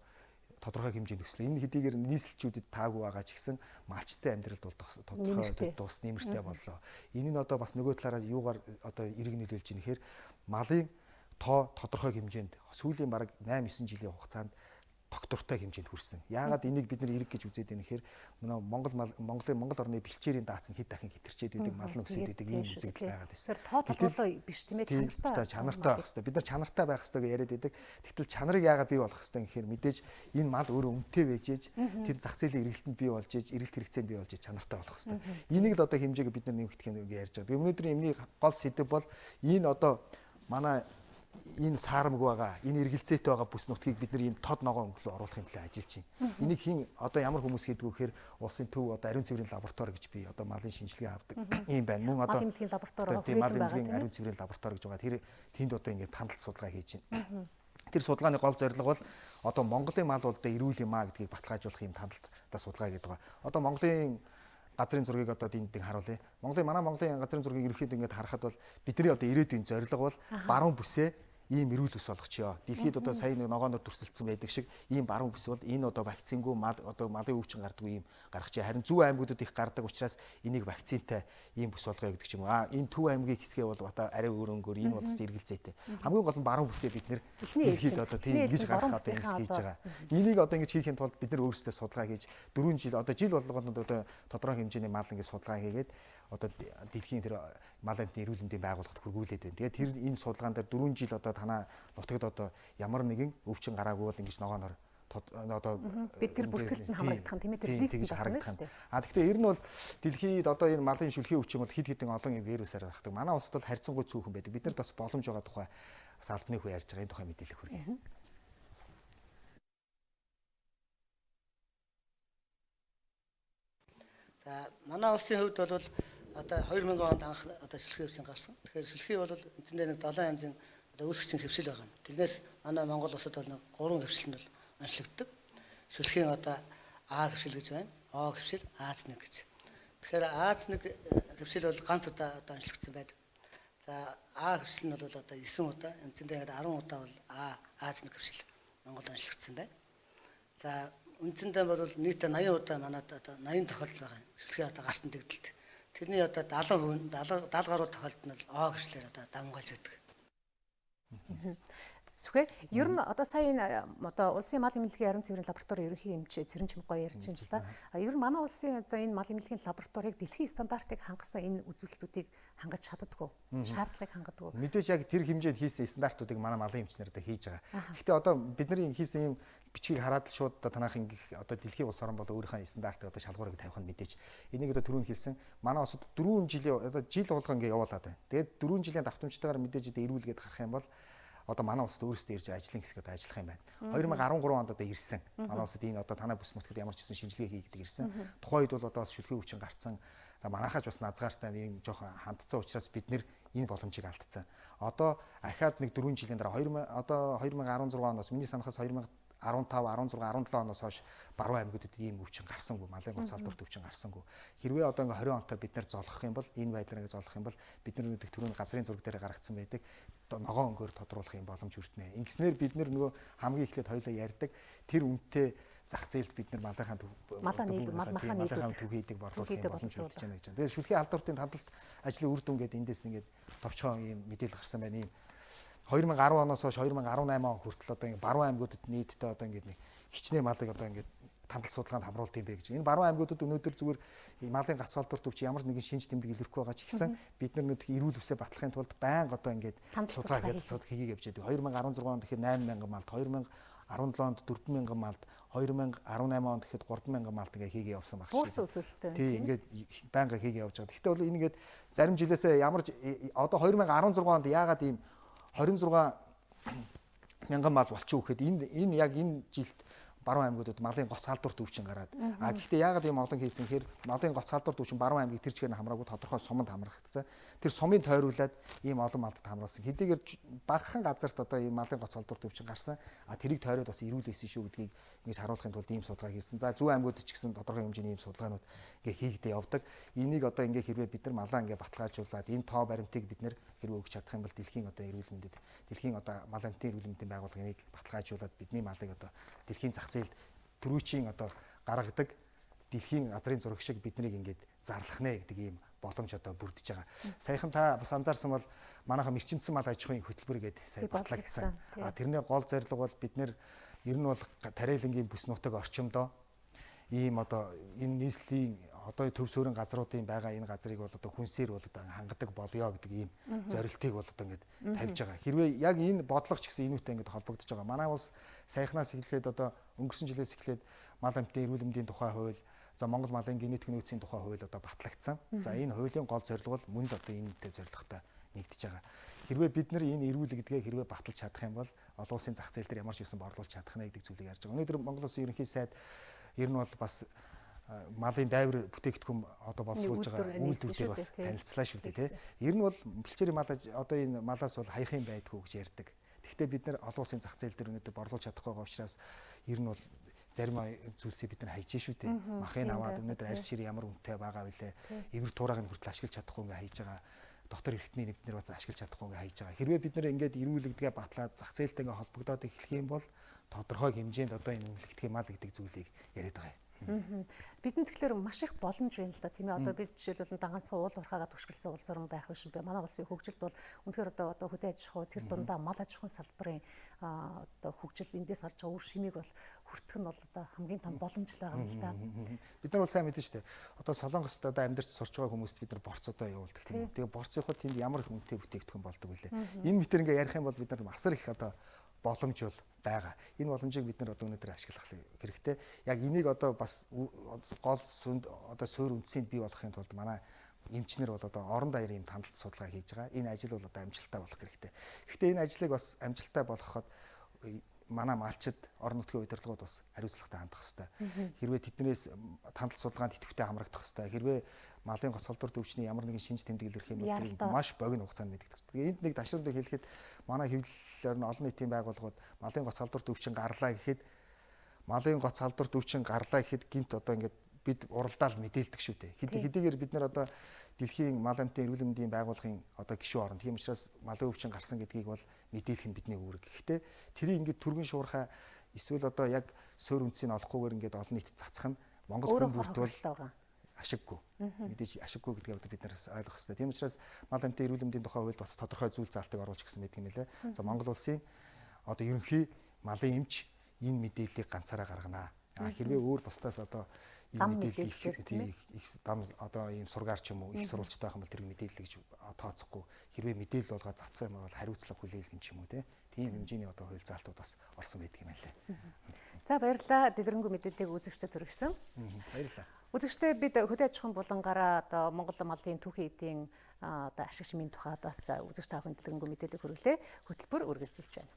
тодорхой хэмжээнд өслөө. Энэ хэдийгээр нийслэлчүүдэд таагүй байгаа ч гэсэн малчтай амьдралд бол тодорхой тус нэмэртэй боллоо. Энэ нь одоо бас нөгөө талаараа юугаар одоо иргэнүүлж ийн гэхээр малын тоо тодорхой хэмжээнд сүүлийн бараг 8-9 жилийн хугацаанд тогтвортой хэмжээнд хүрсэн. Яагаад энийг бид нар эрг гэж үзээд байна гэхээр Монгол орны бэлчээрийн даац нь хэд дахин хэтэрчээд байдаг, мал нь өсөд байдаг ийм үзэгдэл байгаад байна. Тоо толгойлоо биш тийм ээ, чанартай байх хэрэгтэй. Бид нар чанартай байх хэрэгтэй гэж яриад байдаг. Тэгтэл чанарыг яагаад бий болох хэрэгтэй гэхээр мэдээж энэ мал өөрөө үнэтэй байж ээж тэр зах зээлийн эргэлтэнд бий болж ээж эргэлт хэрэгцээнд бий болж ээж чанартай болох хэрэгтэй. Энийг л одоо хэмжээг бид нар нэмэгдэх гэж ярьж байгаа. Тэгээ өнөөдөр юмны гол сэдэв бол энэ одоо манай энэ саарамг байгаа, энэ эргэлзээтэй байгаа бүс нутгийг бид нар ийм тод ногоон өнгөлөөр оруулахын төлөө ажиллаж байна. Энийг хин одоо ямар хүмүүс хийдэг вэ гэхээр улсын төв одоо ариун цэврийн лаборатори гэж би одоо малын шинжилгээ авдаг юм байна. Мөн одоо малын эмнэлгийн лаборатори байгаа. Ариун цэврийн лаборатори гэж байгаа. Тэр тэнд одоо ингээд хандлт судалгаа хийж байна. Тэр судалгааны гол зорилго бол одоо Монголын мал бол одоо эрүүл юм а гэдгийг баталгаажуулах юм хандлттай судалгаа гэдэг байгаа. Одоо Монголын газрын зургийг одоо энд харуулъя. Монголын газрын зургийг ерөөхдөө ингээд харахад бол бидний одоо ирээдүйн зорилго бол баруун бүсээ ийм эрүүл ус болгочихё. Дэлхийд одоо сая нэг ногооноор төрсөлдсөн байдаг шиг ийм баруун бүс бол энэ одоо вакцингүй одоо малын өвчин гардаггүй ийм гаргачих. Харин зөв аймагуудад их гардаг учраас энийг вакцинтай ийм бүс болгоё гэдэг ч юм уу. Энэ төв аймгийн хэсгээ бол одоо арай өрөнгөөр энэ бол эргэлзээтэй. Хамгийн гол нь баруун бүсээ бид нэр дэлхийд одоо тийм ингэж гаргах одоо ингэж хийж байгаа. Энийг одоо ингэж хийхин тулд бид нар өөрсдөө судалгаа хийж 4 жил одоо жил болгонд одоо тодорхой хэмжээний мал ингэж судалгаа хийгээд одоо дэлхийн тэр мал амьтны эрүүл мэндийн байгууллагад хөргүүлээд байна. Тэгээд тэр энэ судалгаан дээр 4 жил одоо танаа нутагт одоо ямар нэгэн өвчин гараагүй бол ингэж ногооноор одоо бид тэр бүртгэлд нь хамрагдах нь тийм ээ, тэр лист байна шүү дээ. Гэхдээ ер нь бол дэлхийд одоо энэ малын шүлхийн өвчин бол хэд хэдэн олон вирусаар гаргадаг. Манай улсад бол харьцангуй цөөхөн байдаг. Бид нарт бас боломж байгаа тухай бас албаны хүү ярьж байгаа. Энэ тухай мэдээлэл хүргэе. За манай улсын хувьд бол одоо 2000 онд анх одоо шүлхийн өвчин гарсан. Тэгэхээр шүлхийн бол эндээ нэг 7 янзын одоо үүсгэгчийн хэвшил байгаа юм. Тэрнээс манай Монгол улсад бол нэг 3 хэвшил нь бол онцлогддог. Шүлхийн одоо А хэвшил гэж байна. О хэвшил, Аз1 гэж. Тэгэхээр Аз1 хэвшил бол ганц удаа одоо онцлогдсон байдаг. За А хэвшил нь бол одоо 9 удаа, эндээ 10 удаа бол Аз1 хэвшил Монголд онцлогдсон байна. За үндсэндээ бол нийт 80 удаа манад одоо 80 тохиолдол байгаа юм. Шүлхийн одоо гарсан дэгдэлт. Тэрний одоо 70 гаруй тохиолдол нь О хэвшлэр одоо давмгаалж байдаг. Сүхэ ер нь одоо сая энэ одоо улсын мал эмнэлгийн ариун цэврийн лаборатори ерөнхий эмч Цэрэнчим гоё ярьж байна л да. Ер нь манай улсын одоо энэ мал эмнэлгийн лабораторийг дэлхийн стандартыг хангасан энэ үзүүлэлтүүдийг хангаж чаддаггүй. Шаардлагыг хангадаггүй. Мэдээж яг тэр хэмжээнд хийсэн стандартуудыг манай малын эмчнэр одоо хийж байгаа. Гэхдээ одоо бидний хийсэн юм бичгийг хараад л шууд одоо танах ингэх одоо дэлхийн улс орн бол өөрийнхөө стандартыг одоо шалгуурыг тавих нь мэдээж. Энийг одоо түрүүнд хэлсэн манай улсад 4 жилийн одоо жил болгоо ингэ явуулаад байна. Тэгээд 4 жилийн давтамжтайгаар мэдээж одоо эрүүлгээд гарах юм бол одоо манай улсад өөрсдөө ирж ажлын хэсэг одоо ажиллах юм байна. 2013 онд одоо ирсэн. Манай улсад энэ одоо танай бүс нутгад ямар ч гэсэн шинжилгээ хийгдэг ирсэн. Тухайн үед бол одоо бас шүлхийн өвчин гарцсан. Манайхаач бас назгаартай ийм жоохон хандцсан учраас бид нэр энэ боломжийг алдсан. Одоо ахаад нэг 4 жилийн дараа 2016 оноос миний санахаас 2015, 16, 17 оноос хойш баруун аймагуудад ийм өвчин гарсангүй, малын гоц халдварт өвчин гарсангүй. Хэрвээ одоо ингээ 20 онтой бид нар золгох юм бол энэ байдлаар золгох юм бол бид нар нэг түрүүний газрын зураг дээр гаргацсан байдаг ногоон өнгөөр тодруулах юм боломж хүртнэ. Ингэснээр бид нар нөгөө хамгийн эхлээд хоёлоо ярьдаг тэр үнэтэй зах зээлд бид нар малынхаа төв хийдэг борлуулах юм боломж үлдэж байна гэж байна. Тэгээд шүлхийн халдвартын хадгалт ажлын үр дүн гэдэг эндээс ингээд товчхон ийм мэдээлэл гарсан байна. Ийм 2010 оноос хойш 2018 он хүртэл одоо ингэ баруун аймагуудад нийтдээ одоо ингэ нэг хичнээн малыг одоо ингэ тандал судалгаанд хамруулт юм бэ гэж. Энэ баруун аймагуудад өнөөдөр зүгээр малын гац холдворт өвч ямар нэгэн шинж тэмдэг илэрхгүй байгаа ч гэсэн бид нар нэг эрүүл үсээ батлахын тулд байнга одоо ингэ судалгаа хийгээд явж байдаг. 2016 онд гэхэд 8000 малд, 2017 онд 4000 малд, 2018 онд гэхэд 3000 малд ингээ хийгээ явсан баг. Буурсан үзүүлэлттэй. Тий, ингээд байнга хийгээ явж байгаа. Гэхдээ бол энэ ингээд зарим жилээсээ ямар одоо 2016 онд яагаад ийм 26 мянган мал болчихоо гэхэд энэ яг энэ жилд баруун аймагуудад малын гоц халдварт өвчин гараад. Гэхдээ яагаад ийм олон хийсэн гэхээр малын гоц халдварт өвчин баруун аймгийг тэр чигээр нь хамраагүй тодорхой суманд хамрагдсан. Тэр сумыг тойруулаад ийм олон малдад хамруулсан. Хэдийгээр багахан газарт одоо ийм малын гоц халдварт өвчин гарсан. Тэрийг тойроод бас эрүүл байсан шүү гэдгийг ингэж харуулахын тулд ийм судалгаа хийсэн. За зүүн аймагуудад ч гэсэн тодорхой хэмжээний ийм судалгаанууд ингээ хийгдээ явдаг. Энийг одоо ингээ хэрвээ бид нар малаа ингээ баталгаажуулаад энэ тоо баримтыг бид нар хэрвээ өгч чадах юм бол дэлхийн одоо эрүүл мэндэд дэлхийн одоо мал амтны эрүүл мэндийн байгууллагыг баталгаажуулаад бидний малыг одоо дэлхийн зах зээлд түрүүчийн одоо гаргадаг дэлхийн газрын зураг шиг биднийг ингээд зарлах нэ гэдэг ийм боломж одоо бүрдэж байгаа. Саяхан та бас анзаарсан бол манайха мэрчимдсэн мал аж ахуйн хөтөлбөр гэдэг сая батлагдсан. Тэрний гол зорилго бол бид нэр ер нь бол тариалангийн бүс нутаг орчимдоо ийм одоо энэ нийслэлийн одоо төв суурин газруудын байгаа энэ газрыг бол одоо хүнсээр бол одоо хангадаг болёо гэдэг ийм зорилтыг бол одоо ингээд тавьж байгаа. Хэрвээ яг энэ бодлого ч гэсэн энүүтэй ингээд холбогдож байгаа. Манай улс саяхнаас эхлээд одоо өнгөрсөн жилээс эхлээд мал амтны эрүүл мэндийн тухай хууль, за Монгол малын генетик нөөцийн тухай хууль одоо батлагдсан. За энэ хуулийн гол зорилго бол мөн л одоо энэтэй зорилготой нэгдэж байгаа. Хэрвээ бид нар энэ эрүүл гэдгээ хэрвээ баталж чадах юм бол олон улсын зах зээл дээр ямар ч юусан борлуулж чадах нэ гэдэг зүйлийг ярьж байгаа. Өнөөдөр Монгол улсын ерөнхий сайд ер нь бол бас малын дайвар бүтээгдэхүүн одоо боловсруулж байгаа үйлдвэрлэлээр бас танилцлаа шүү дээ тий. Ер нь бол бэлчээрийн мал одоо энэ малаас бол хаяхын байдгүй гэж ярьдаг. Гэхдээ бид нар олон улсын зах зээл дээр өнөөдөр борлуулж чадахгүй байгаа учраас ер нь бол зарим зүйлсийг бид нар хайж шүү дээ. Махын аваад өнөөдөр арьс шир ямар үнэтэй байгаа вүлээ. Эвэр туурайг хүртэл ашиглаж чадахгүй ингээ хайж байгаа. Дотор эрхтний нэмтнэр бас ашиглаж чадахгүй ингээ хайж байгаа. Хэрвээ бид нар ингээд эрүүлэгдгээ батлаад зах зээлтэй ингээ холбогдоод эхлэх юм бол тодорхой хэмжээнд одоо энэ үнэлэгдэх мал гэдэг зүйлийг яриад байгаа юм. Бидэнд тэгэхээр маш их боломж байна л да тийм ээ. Одоо бид жишээлбэл ганцхан уул урхаагаа түшгэлсэн улс орн байх биш бэ. Манай улсын хөгжилд бол үнэхээр одоо хөдөө аж ахуй тэр дундаа мал аж ахуйн салбарын одоо хөгжил эндээс гарч байгаа үр шимийг бол хүртэх нь бол одоо хамгийн том боломж л байгаа юм л да. Бид нар бол сайн мэдэн шүү дээ. Одоо Солонгост одоо амьдарч сурч байгаа хүмүүст бид нар борц одоо явуулдаг тийм үү. Тэгээ борцынхоо тэнд ямар хүнтэй бүтээгдэхүүн болдог вүлээ. Энэ мэтэр ингээ ярих юм бол бид нар асар их одоо боломж бол байгаа. Энэ боломжийг бид нар одоо өнөөдөр ашиглах хэрэгтэй. Яг энийг одоо бас гол одоо суурь үндсийг бий болгохын тулд манай эмчнэр бол одоо орон даяар ийм тандалт судалгаа хийж байгаа. Энэ ажил бол одоо амжилттай болох хэрэгтэй. Гэхдээ энэ ажлыг бас амжилттай болгоход манай малчид орон нутгийн удирдлагууд бас хариуцлагатай хандах хэрэгтэй. Хэрвээ тэднээс тандалт судалгаанд идэвхтэй хамрагдах хэрэгтэй. Хэрвээ малын гоцолдор төвчний ямар нэгэн шинж тэмдэг илэрх юм бол маш богино хугацаанд мэдэгдэх хэрэгтэй. Энд нэг ташрамдыг хэлэхэд манай хэвлэлээр нь олон нийтийн байгууллагууд малын гоцолдор төвчин гарлаа гэхэд гинт одоо ингээд бид уралдаал мэдээлдэг шүү дээ. Хэдийгээр бид нар одоо дэлхийн мал амтны эрүүл мэндийн байгууллагын одоо гишүүн орн. Тийм учраас малын өвчин гарсан гэдгийг бол мэдээлэх нь бидний үүрэг. Гэхдээ тэрийг ингээд түргэн шуурхаа эсвэл одоо яг суурь үндсийг олохгүйгээр ингээд олон нийтэд цацах нь Монгол хүн бүрт бол ашиггүй. Мэдээж ашиггүй гэдгийг бид нар ойлгох хэрэгтэй. Тийм учраас мал амтны эрүүл мэндийн тухай хуульд бас тодорхой зүйл заалтыг оруулж гисэн байдаг юм лээ. За Монгол улсын одоо ерөнхий малын эмч энэ мэдээллийг ганцаараа гаргана. Хэрвээ өөр бусдаас одоо энэ мэдээллийг одоо ийм сургаар ч юм уу их сурвалжтай байх юм бол тэр мэдээлэл гэж тооцохгүй. Хэрвээ мэдээлэл болгоод цацсан юм бол хариуцлага хүлээлгэн ч юм уу тийм хэмжээний одоо хууль заалтууд бас орсон байдаг юм байна лээ. За баярлалаа. Дэлгэрэнгүй мэдээллийг үзэгчдэд хүргэсэн. Баярлалаа. Үзэгчдээ бид хөдөө аж ахуйн булангаараа одоо Монгол малын түүхийн эдийн одоо ашиг шимийн тухайд бас үзэгч та бүхэн дэлгэрэнгүй мэдээлэл хүргэлээ. Хөтөлбөр үргэлжилж байна.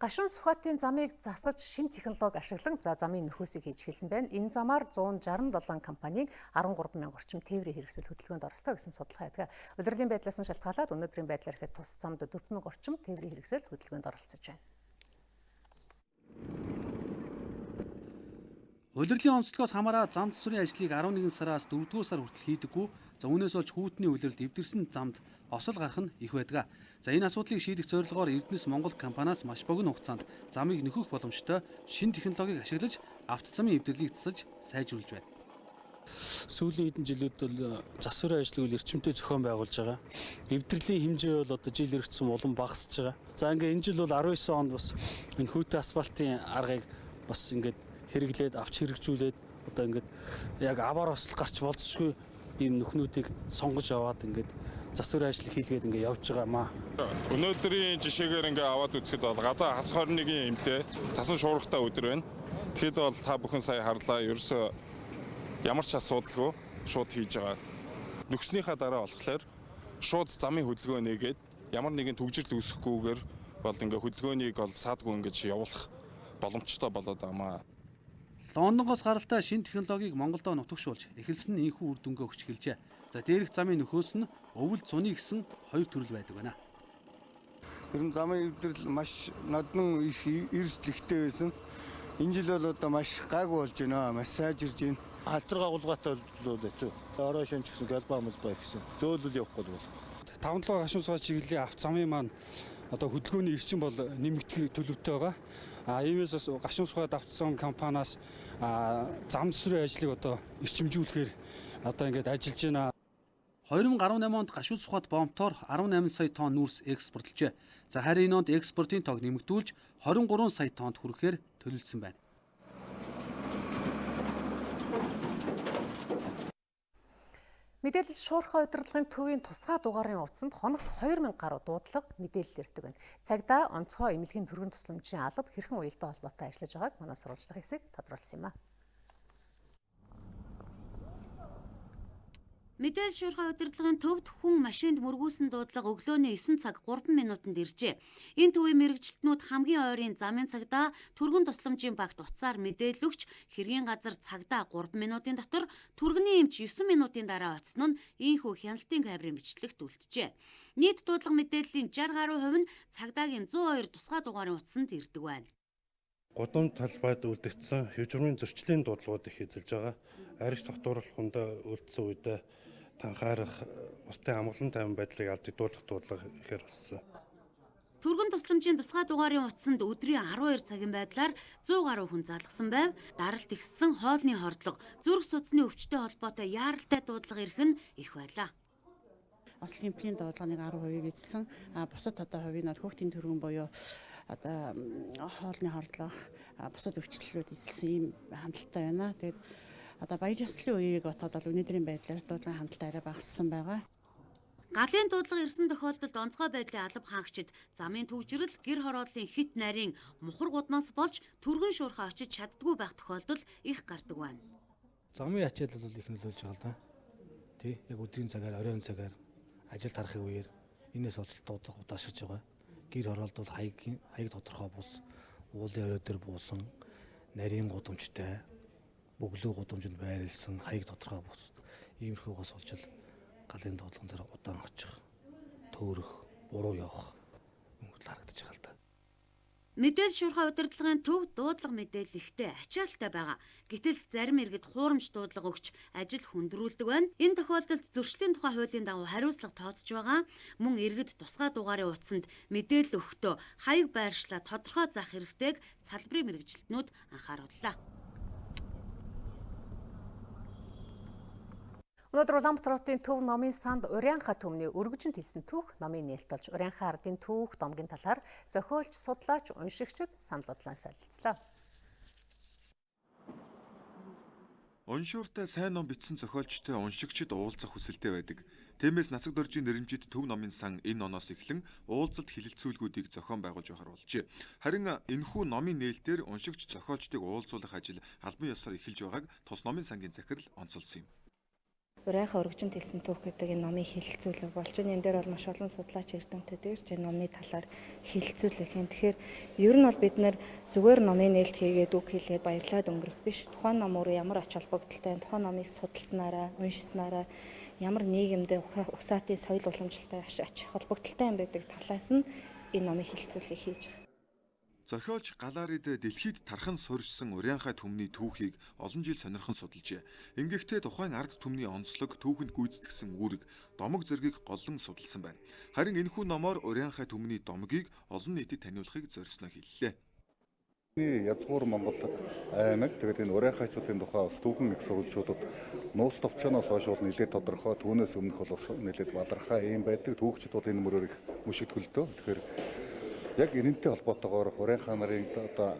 Гашуун сухатын замыг засаж шин технологи ашиглан замын нөхөөсийг хийж эхэлсэн байна. Энэ замаар 167 компаниг 13 мянга орчим тээврийн хэрэгсэл хөдөлгөөнд оролцоо гэсэн судалгаа байдаг. Улирлын байдлаас нь шалтгаалаад өнөөдрийн байдлаар ихэд тус замд 4 мянга орчим тээврийн хэрэгсэл хөдөлгөөнд оролцож байна. Улирлын онцлогоос хамаараа зам засварын ажлыг 11 сараас 4 дугаар сар хүртэл хийдэггүй. За үүнээс болж хүүтний улиралд эвдэрсэн замд осол гарах нь их байдаг. За энэ асуудлыг шийдэх зорилгоор Эрдэнэс Монгол компаниас маш богино хугацаанд замыг нөхөх боломжтой шинэ технологиг ашиглаж автозамын эвдэрлийг засаж сайжруулж байна. Сүүлийн хэдэн жилүүд бол засварын ажлыг эрчимтэй зохион байгуулж байгаа. Эвдэрлийн хэмжээ бол одоо жил иргэсэн улам багасж байгаа. За ингээ энэ жил бол 19 онд бас энэ хүүтэй асфалтын аргыг бас ингээд хэрэглээд авч хэрэгжүүлээд одоо ингээд яг аваар осол гарч болцсохгүй ийм нөхнүүдийг сонгож аваад ингээд засварын ажил хийлгээд ингээд явж байгаа маа. Өнөөдрийн жишээгээр ингээд аваад үзэхэд бол гадаа хас 21-ийн эмтэй цасан шуургатай өдөр байна. Тэгэхэд бол та бүхэн сая харлаа ерөөсөө ямар ч асуудалгүй шууд хийж байгаа. Нөхснийхаа дараа болохоор шууд замын хөдөлгөөн нээгээд ямар нэгэн төгжрөл үүсэхгүйгээр бол ингээд хөдөлгөөнийг бол саадгүй ингэж явуулах боломжтой болоод байгаа. Лондонгоос гаралтай шинэ технологиг Монголд нутагшуулж эхэлсэн нь энэхүү үр дүнгээ өгч эхэлжээ. За дээрх замын нөхөөс нь өвөл цуны гэсэн хоёр төрөл байдаг байна. Ер нь замын эвдрэл маш нодон их эрсдлэгтэй байсан. Энэ жил бол одоо маш гайгүй болж байна. Маш сайжирж байна. Альтрга агуулгатай бол хэцүү. Орой шин ч гэсэн галбаа мэлбай гэсэн. Зөөлөл явахгүй бол. 5-7 гашуун сууч чиглэлийн авто замын маань одоо хөдөлгөөний эрчим бол нэмэгдэх төлөвтэй байгаа. Иймээс бас гашуун сухад автозам компаниас зам засварын ажлыг одоо эрчимжүүлэхээр одоо ингээд ажиллаж байна. 2018 онд гашуун сухад бомтоор 18 сая тонн нүүрс экспортлжээ. За харин энэ онд экспортын тоог нэмэгдүүлж 23 сая тоннд хүрэхээр төлөвлөсөн байна. Мэдээлэл шуурхай удирдлагын төвийн тусгай дугаарын утсанд хоногт 2000 гаруй дуудлага мэдээлэл ирдэг байна. Цагдаа онцгой эмнэлгийн төрийн тусламжийн алба хэрхэн уялдаа холбоотой ажиллаж байгааг манай сурвалжлах хэсэг тодруулсан юм а. Мэдээлэл шуурхай удирдлагын төвд хүн машинд мөргүүлсэн дуудлага өглөөний 9 цаг 3 минутанд иржээ. Энэ төвийн мэрэгчлэтнүүд хамгийн ойрын замын цагдаа түргэн тусламжийн багт утсаар мэдээлэл өгч хэргийн газар цагдаа 3 минутын дотор түргэний эмч 9 минутын дараа очсон нь ийхүү хяналтын камерын бичлэгт үлджээ. Нийт дуудлага мэдээллийн 60 гаруй хувь нь цагдаагийн 102 тусгай дугаарын утсанд ирдэг байна. Гудамж талбайд үлдэгдсэн хөвжмийн зөрчлийн дуудлагууд их эзэлж байгаа. Арх согтууруулахунд үлдсэн үедээ танхаарах, бусдын амгалан тайван байдлыг алдагдуулах дуудлага ихээр болсон. Түргэн тусламжийн тусгай дугаарын утсанд өдрийн 12 цагийн байдлаар 100 гаруй хүн залгсан байв. Даралт ихссэн хоолны хордлого, зүрх судасны өвчтөй холбоотой яаралтай дуудлага ирэх нь их байлаа. ослын эмчлийн дуудлагыг 10% эзэлсэн. Бусад одоо хувийг нь хүүхдийн төргөн буюу одоо хоолны хордлого, бусад өвчлөлүүд эзэлсэн ийм хандлттай байна. Тэгээд одоо баяр ёслолын үеийг бодоход өнөөдрийн байдлаар дуудлага хандлт арай багассан байгаа. Галын дуудлага ирсэн тохиолдолд онцгой байдлын алба хаагчид замын түгжрэл, гэр хороодлын хит нарийн мухар гуднаас болж түргэн шуурхаа очиж чаддгүй байх тохиолдол их гардаг байна. Замын ачаал бол их нөлөөлж байгаа л да. Тий, яг өдрийн цагаар, оройн цагаар ажил тарахын үеэр энэс болж дуудлага удаашиж байгаа. Гэр хороолд бол хаяг тодорхой бус, уулын орой дээр буусан, нарийн гудамжтай, бөглөө гудамжинд байрлсан хаяг тодорхой бус. Иймэрхүү гос болж галын дуудлаган дээр удаан очих, төөрөх, буруу явах юм харагдаж байгаа л да. Мэдээлэл шуурхай удирдлагын төв дуудлага мэдээлэл ихтэй ачаалтай байгаа. Гэтэл зарим иргэд хуурамч дуудлага өгч ажил хүндрүүлдэг байна. Энэ тохиолдолд зөрчлийн тухай хуулийн дагуу хариуцлага тооцож байгаа. Мөн иргэд тусгай дугаарын утсанд мэдээлэл өгөхдөө хаяг байршлаа тодорхой заах хэрэгтэйг салбарын мэргэжилтнүүд анхаарууллаа. Өнөөдөр Улаанбаатарын төв номын санд Урянхай төмний өргөжинд хийсэн түүх номын нээлтэлж Урянхай ардын түүх домгийн талаар зохиолч, судлаач, уншигчид санал бодлоо солилцлоо. Уншууртай сайн ном бичсэн зохиолчтой уншигчид уулзах хүсэлтэй байдаг. Тиймээс Нацаг доржийн нэрэмжит төв номын сан энэ оноос эхлэн уулзалт хилэлцүүлгүүдийг зохион байгуулж байхаар болжээ. Харин энэхүү номын нээлтээр уншигч зохиолчдыг уулзуулах ажил албан ёсоор эхэлж байгааг тус номын сангийн захирал онцолсон юм. Урянхай өргөжинд хэлсэн түүх гэдэг энэ номын хилцүүлэг болж байна. Энэ дээр бол маш олон судлаач эрдэмтэд ирж энэ номны талаар хилцүүлэх юм. Тэгэхээр ер нь бол бид нэр зүгээр номын нээлт хийгээд үг хэлээд баярлаад өнгөрөх биш. Тухайн ном өөрөө ямар ач холбогдолтой, тухайн номыг судалснараа, уншснараа ямар нийгэмдээ угсаатын соёл уламжлалтай ач холбогдолтой юм байдаг талаас нь энэ номын хилцүүлгийг хийж байгаа. Зохиолч Галаарид дэлхийд тархан суурьшсан Урянхай төмний түүхийг олон жил сонирхон судалжээ. Ингэхдээ тухайн ард төмний онцлог, түүхэнд гүйцэтгсэн үүрэг, домог зэргийг голлон судалсан байна. Харин энэхүү номоор Урянхай төмний домгийг олон нийтэд таниулахыг зорьсноо хэллээ. Язгуур Монгол аймаг тэгээд энэ Урянхайчуудын тухай бас түүхэн их сурвалжуудад нууц товчоноос хойш бол нэлээд тодорхой, түүнээс өмнөх бол бас нэлээд балархаа юм байдаг. Түүхчид бол энэ мөрөөр их мөшигдөлтөө. Тэгэхээр яг энэнтэй холбоотойгоор Урянхай нарын одоо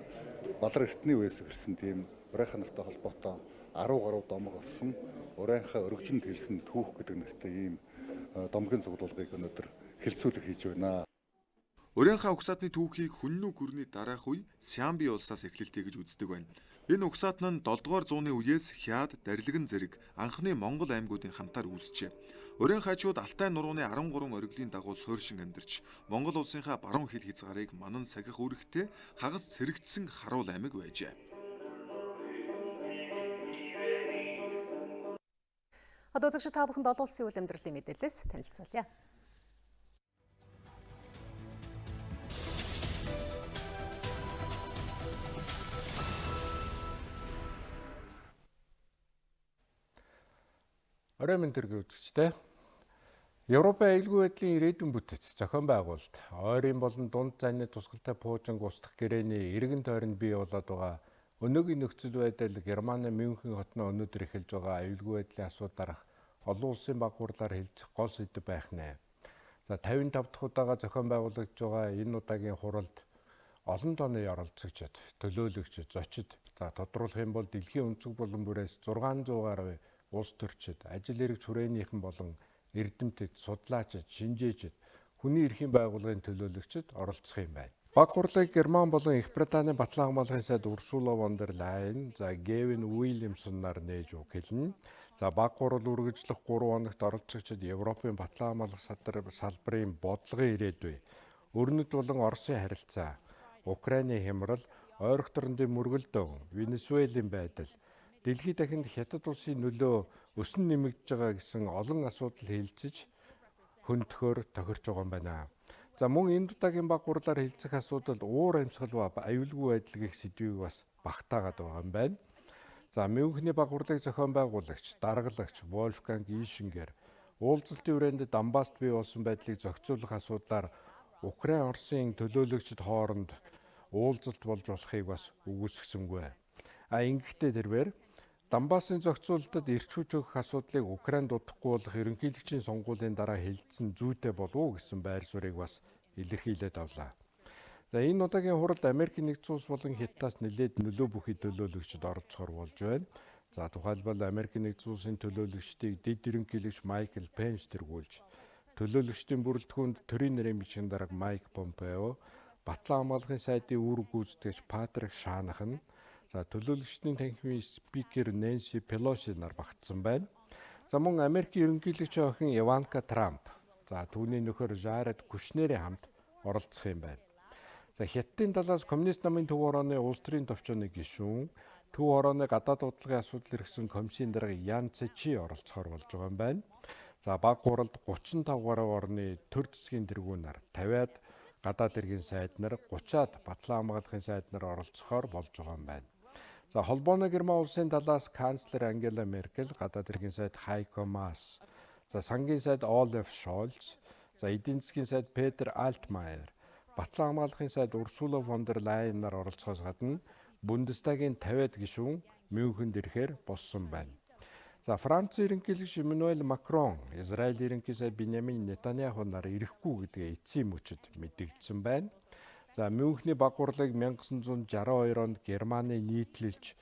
балар эртний үеэс ирсэн тийм Урянхай нартай холбоотой 10 гаруй домог орсон Урянхай өргөжинд хэлсэн түүх гэдэг нэртэй ийм домгийн цуглуулгыг өнөөдөр хилцүүлэг хийж байна. Урянхай угсаатны түүхийг хүннүү гүрний дараах үе Сямби улсаас эхлэлтэй гэж үздэг байна. Энэ угсаат нь 7 дугаар зууны үеэс Хяад, Дарилгэн зэрэг анхны Монгол аймагуудын хамтаар үүсжээ. Урянхайчууд Алтай нурууны 13 оргилын дагуу суурьшин амьдарч Монгол улсынхаа баруун хил хязгаарыг манан сахих үүрэгтэй хагас цэрэгдсэн харуул аймаг байжээ. Одоо зөвшөөрөл та бүхэнд олон улсын үйл амьдралын мэдээлэлээс танилцуулъя. Орой мэндэргийн үзэгчтэй. Европын аюулгүй байдлын ирээдүйн бүтэц зохион байгуулалт ойрын болон дунд зайны тусгалтай пуужинг устгах гэрээний эргэн тойронд бий болоод байгаа өнөөгийн нөхцөл байдал Германы Мюнхен хотно өнөөдөр эхэлж байгаа аюулгүй байдлын асуудлаарх олон улсын баг хурлаар хэлцэх гол сэдэв байх нэ. За 55 дахь удаага зохион байгуулагдж байгаа энэ удаагийн хуралд олон тооны оролцогчид, төлөөлөгчид, зочид за тодруулах юм бол дэлхийн өнцөг булан бүрээс 600 гаруй улс төрчид, ажил эрх хүрээнийхэн болон эрдэмтэд, судлаачид, шинжээчид, хүний эрхийн байгууллагын төлөөлөгчид оролцох юм байна. Баг хурлыг Герман болон Их Британийн батлан хамгааллын сайд Урсула фон дер Лайен, за Гэвин Уильямсон нар нээж үг хэлнэ. За баг хурал үргэлжлэх 3 хоногт оролцогчид Европын батлан хамгаалах салбарын бодлогын ирээдүй, өрнөд болон Оросын харилцаа, Украины хямрал, ойрогторндын мөргөлдөөн, Венесуэлийн байдал, дэлхийд дахинд хятад улсын нөлөө өсөн нэмэгдэж байгаа гэсэн олон асуудал хэлцэж хөндөхөөр тохирч байгаа юм байна. За мөн энэ удаагийн баг хурлаар хэлцэх асуудал уур амьсгал ба аюулгүй байдал гэх сэдвийг бас багтаагаад байгаа юм байна. За Мюнхний баг хурлыг зохион байгуулагч, даргалагч Вольфганг Ишингер уулзалтын хүрээнд Донбасст бий болсон байдлыг зохицуулах асуудлаар Украин, Оросын төлөөлөгчид хооронд уулзалт болж болохыг бас үгүйсгэсэнгүй. Ингэхдээ тэрээр Донбассын зохицуулалтад эрч хүч өгөх асуудлыг Украинд удахгүй болох ерөнхийлөгчийн сонгуулийн дараа хэлэлцсэн зүйтэй болов уу гэсэн байр суурийг бас илэрхийлээд авлаа. За энэ удаагийн хуралд Америкийн нэгдсэн улс болон Хятадаас нэлээд нөлөө бүхий төлөөлөгчд оролцохоор болж байна. За тухайлбал Америкийн нэгдсэн улсын төлөөлөгчдийг дэд ерөнхийлөгч Майкл Пенс тэргүүлж, төлөөлөгчдийн бүрэлдэхүүнд төрийн нэрийн бичгийн дарга Майк Помпео, Батлан хамгаалахын сайдын үүрэг гүйцэтгэгч Патрик Шанахан, за төлөөлөгчдийн танхимын спикер Нэнси Пелоси нар багтсан байна. За мөн Америкийн ерөнхийлөгчийн охин Иванка Трамп, за түүний нөхөр Жаред Кушнерийн хамт оролцох юм байна. За Хятадын талаас коммунист намын төв хорооны улс төрийн товчооны гишүүн, төв хорооны гадаад удалгын асуудал эрхсэн комиссийн дарга Ян Цэчи оролцохоор болж байгаа юм байна. За баг хуралд 35 гаруй орны төр засгийн тэргүүн нар 50-аад гадаад иргэн сайд нар 30-аад Батлан хамгаалахын сайд нар оролцохоор болж байгаа юм байна. За холбооны Герман улсын талаас канцлер Ангела Меркель, гадаад иргэн сайд Хайко Маас, за сангийн сайд Олаф Шольц, за эдийн засгийн сайд Петер Альтмайер, Батлан хамгаалахын сайд Урсула фон дер Лайен нар оролцохоос гадна Бундестагийн 50-аад гишүүн Мюнхенд ирэхээр болсон байна. За Францын ерөнхийлөгч Эммануэль Макрон, Израилийн ерөнхий сайд Биньямин Нетаньяху нар ирэхгүй гэдгээ эцсийн мөчөд мэдэгдсэн байна. За Мюнхний баг хурлыг 1962 онд Германы нийтлэлч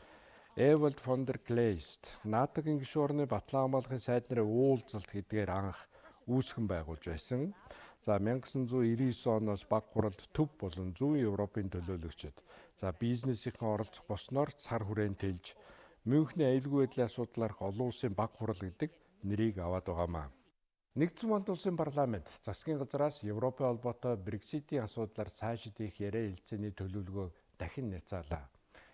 Эвальд фон дер Клейст, НАТО-гийн гишүүн орны Батлан хамгаалахын сайд нарын уулзалт гэдгээр анх үүсгэн байгуулж байсан. За 1999 оноос баг хуралд төв болон зүүн Европын төлөөлөгчд, за бизнесийнхэн оролцох болсноор сар хүрээнд тэлж Мюнхний аюулгүй байдлын асуудлаарх олон улсын баг хурал гэдэг нэрийг аваад байгаамаа. Нэгдсэн улсын парламент засгийн газраас Европын холбоотой Брекситийн асуудлаар цаашид их яриа хэлцээний төлөвлөгөө дахин няцаалаа.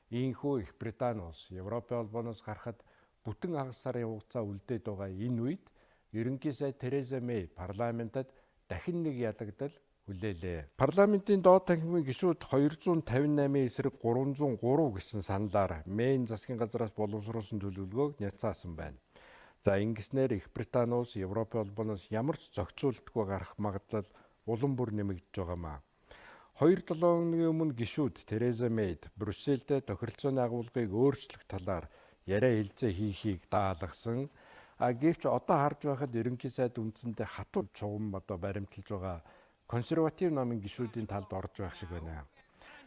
Ийхүү Их Британи улс Европын холбооноос гарахад бүтэн хагас сарын хугацаа үлдээд байгаа энэ үед ерөнхий сайд Тереза Мэй парламентад дахин нэг ялагдал хүлээлээ. Парламентын доод танхимын гишүүд 258 эсрэг 303 гэсэн саналаар Мэйн засгийн газраас боловсруулсан төлөвлөгөөг няцаасан байна. За ингэснээр Их Британи улс Европын холбооноос ямар ч зохицуулалтгүй гарах магадлал улам бүр нэмэгдэж байгаамаа. 2-7 өдрийн өмнө гишүүд Тереза Мэйд Брюсселдээ тохиролцооны агуулгыг өөрчлөх талаар яриа хэлцээ хийхийг даалгасан. Гэвч одоо харж байхад ерөнхий сайд үндсэндээ хатуу чугам баримталж байгаа консерватив намын гишүүдийн талд орж байх шиг байна.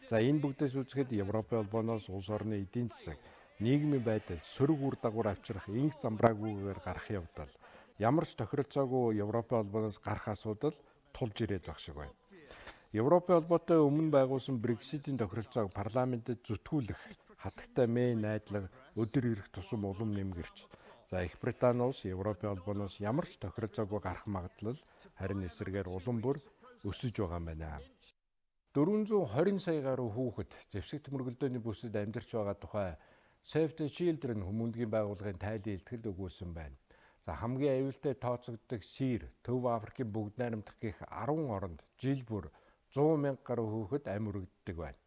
За энэ бүгдээс үзэхэд Европын холбооноос улс орны эдийн засаг, нийгмийн байдал, сөрөг үр дагавар авчрах инх замбраагүйгээр гарах явдал, ямар ч тохиролцоогүй Европын холбооноос гарах асуудал тулж ирээд байх шиг байна. Европын холбоотой өмнө байгуулсан Брекситийн тохиролцоог парламентэд зүтгүүлэх хатагтай Мэй найдлага өдөр ирэх тусам улам нэмгэрч, за Их Британи улс Европын холбооноос ямар ч тохиролцоогүй гарах магадлал харин эсрэгээр улам бүр өсөж байгаа юм байна. 420 сая гаруй хүүхэд зэвсэг төмөргөлдөөний бүсэд амьдарч байгаа тухай Save the Children хүмүүнлэгийн байгууллагын тайлын илтгэл өгүүлсэн байна. За хамгийн аюултай тооцогддог Сир, Төв Африкийн бүгд найрамдах гэх 10 оронд жил бүр 100 мянга гаруй хүүхэд амь үрэгддэг байна.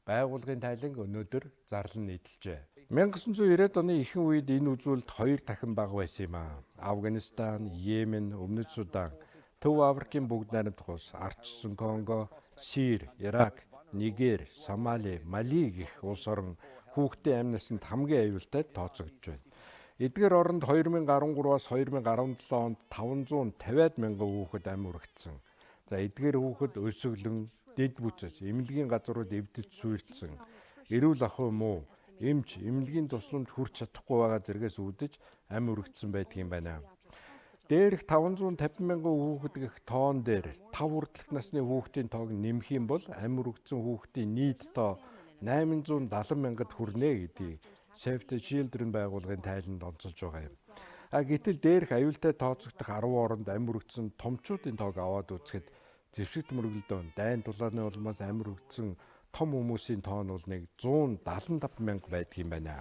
Байгууллагын тайланг өнөөдөр зарлан нийтэлжээ. 1990-ад оны ихэнх үед энэ үзүүлэлт 2 дахин бага байсан юм аа. Афганистан, Йемен, Өмнөд Судан, Төв Африкийн бүгд найрамдах улс, ардчилсан Конго, Сир, Ирак, Нигер, Сомали, Мали гэх улс орон хүүхдийн амь насанд хамгийн аюултай тооцогдож байна. Эдгээр оронд 2013-аас 2017 онд 550 мянган хүүхэд амь үрэгдсэн. За эдгээр хүүхэд өсөглөн, дэд бүцэс, эмнэлгийн газрууд эвдэд суурьдсан, эрүүл ахуй муу, эмч, эмнэлгийн тусламж хүрч чадахгүй байгаа зэрэгээс үүдэж амь үрэгдсэн байдг юм байна. Дээрх 550 мянган хүүхэд гэх тоон дээр 5 хүртэлх насны хүүхдийн тоог нэмэх юм бол амь үрэгдсэн хүүхдийн нийт тоо 870 мянгад хүрнэ гэдгийг Save the Children байгууллагын тайланд онцолж байгаа юм. Гэтэл дээрх аюултай тооцогдох 10 оронд амь үрэгдсэн томчуудын тоог аваад үзэхэд зэвсэг төмөргөлдөөн, дайн дулааны улмаас амь үрэгдсэн том хүмүүсийн тоо нь бол нэг 175 мянга байдаг юм байна.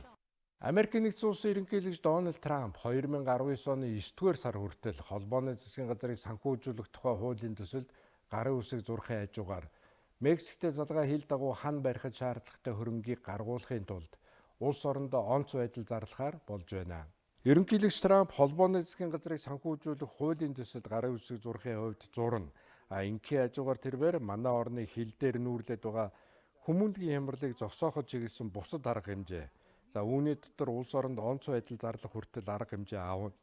Америкийн нэгдсэн улсын ерөнхийлөгч Дональд Трамп 2019 оны 9-р сар хүртэл холбооны засгийн газрыг санхүүжүүлэх тухай хуулийн төсөлд гарын үсэг зурхын хажуугаар Мексиктэй залгаа хил дагуу хан барихад шаардлагатай хөрөнгийг гаргуулахын тулд улс орондоо онц байдал зарлахаар болж байна. Ерөнхийлөгч Трамп холбооны засгийн газрыг санхүүжүүлэх хуулийн төсөлд гарын үсэг зурхын хувьд зурна. Ингийн хажуугаар тэрээр манай орны хил дээр нүүрлээд байгаа хүмүүнлэгийн хямралыг зогсооход чиглэсэн бусад арга хэмжээ За үүний дотор улс оронд онцгой адил зарлах хүртэл арга хэмжээ аавна.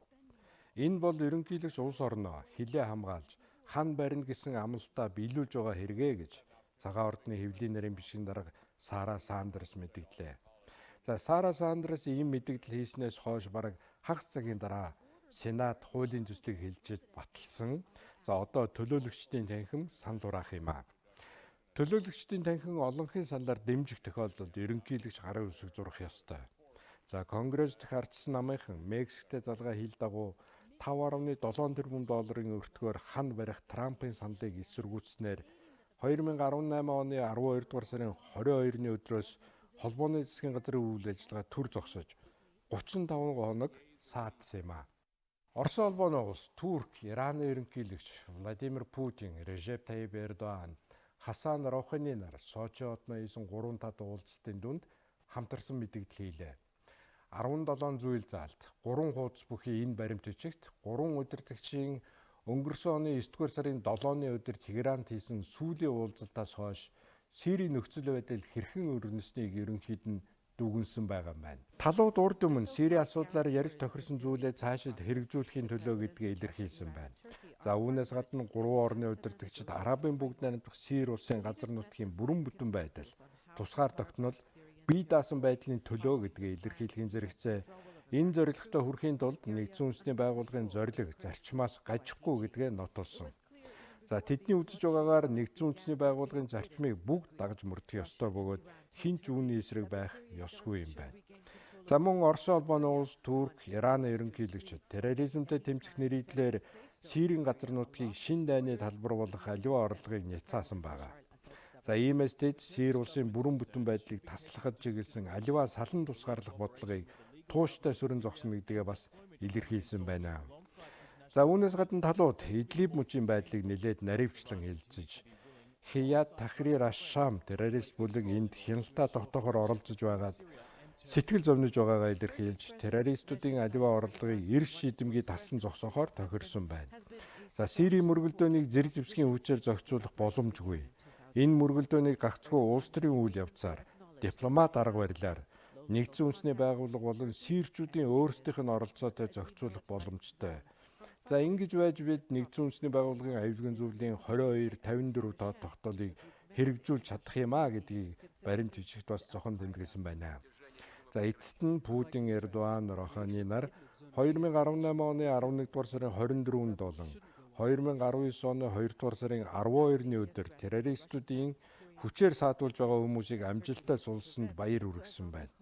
Энэ бол ерөнхийлөгч улс орноо хилээ хамгаалж хан барина гэсэн амлалтаа биелүүлж байгаа хэрэгэ гэж цагаан ордны хэвлийн нарийн бичгийн дарга Сара Сандерс мэдгдлээ. За Сара Сандерс ийм мэдгдэл хийснээс хойш бараг хагас цагийн дараа Сенат хуулийн төслийг хэлжиж баталсан. За одоо төлөөлөгчдийн танхим санал хураах юм аа. Төлөөлөгчдийн танхим олонхын саналаар дэмжих тохиолдолд ерөнхийлөгч гарын үсэг зурах ёстой. За Конгресс дэх ардчсан намынхан Мексиктэй залгаа хил дагуу 5.7 тэрбум долларын өртгөөр хан барих Трампын саналыг эсэргүүцснээр 2018 оны 12 дугаар сарын 22-ны өдрөөс холбооны засгийн газрын үйл ажиллагаа түр зогсож 35 хоног саадсан юм а. Орос улбооны улс Турк, Ираны ерөнхийлөгч Владимир Путин, Режеп Таyyip Erdoğan, Хасан Роханы нар Сочи хотноо хийсэн 3 тат уулзалтын дүнд хамтарсан мэдээлэл хийлээ. 17 зүйл заалт, 3 хуудас бүхий энэ баримт бичигт 3 удирдагчийн өнгөрсөн оны 9-р сарын 7-ны өдөр Тегеранд хийсэн сүүлийн уулзалтаас хойш Сирийн нөхцөл байдал хэрхэн өрнөснийг ерөнхийд нь дүгнсэн байгаа юм байна. Талууд урд өмнө Сирийн асуудлаар ярьж тохирсон зүйлээ цаашид хэрэгжүүлэхийн төлөө гэдгээ илэрхийлсэн байна. За үүнээс гадна 3 орны удирдагчид Арабын бүгд найрамдах Сирь улсын газар нутгийн бүрэн бүтэн байдал, тусгаар тогтнол, бие даасан байдлын төлөө гэдгээ илэрхийлэхийн зэрэгцээ энэ зорилготой хүрэхийн тулд нэгдсэн үндэсний байгууллагын зорилго зарчмаас гажихгүй гэдгээ нотолсон. За тэдний үзэж байгаагаар нэгдсэн үндэсний байгууллагын зарчмыг бүгд дагаж мөрдөх ёстой бөгөөд хинч үүний эсрэг байх ёсгүй юм байна. За мөн Орос улбооны улс, Турк, Ираны ерөнхийлөгчид терроризмтэй тэмцэх нэрийдлэр Сирийн газар нутгийг шин дайны талбар болох аливаа орлогыг няцаасан байгаа. За иймээс тэд Сирь улсын бүрэн бүтэн байдлыг таслахад чиглэсэн аливаа салан тусгаарлах бодлогыг тууштай сүрэн зогсно гэдгээ бас илэрхийлсэн байна. За үүнээс гадна талууд Идлиб мужийн байдлыг нэлээд наривчлан хэлэлцэж Хият Тахрир аш-Шам террорист бүлэг энд хяналтаа тогтоохоор оролцож байгаад сэтгэл зовниж байгаагаа илэрхийлж террористуудын аливаа орлогыг эрс шийдэмгий тассан зогсоохоор тохирсон байна. За Сирийн мөргөлдөөнийг зэрэг зэвсгийн хүчээр зохицуулах боломжгүй. Энэ мөргөлдөөнийг гагцхүү улс төрийн үйл явцаар дипломат арга барилаар нэгдсэн үндэсний байгууллага болон сирчүүдийн өөрсдийнх нь оролцоотой зохицуулах боломжтой. За ингэж байж бид нэгдсэн үндэсний байгууллагын аюулгүй зөвлөлийн 22-54 тоо тогтоолыг хэрэгжүүлж чадах юм а гэдгийг баримт бичигт бас зохон тэмдэглэсэн байна. За эцэст нь Путин, Эрдоğan, Роханы нар 2018 оны 11 дугаар сарын 24-нд болон 2019 оны 2 дугаар сарын 12-ны өдөр террористуудын хүчээр саадуулж байгаа хүмүүсийг амжилттай сулсанд баяр хүргэсэн байна.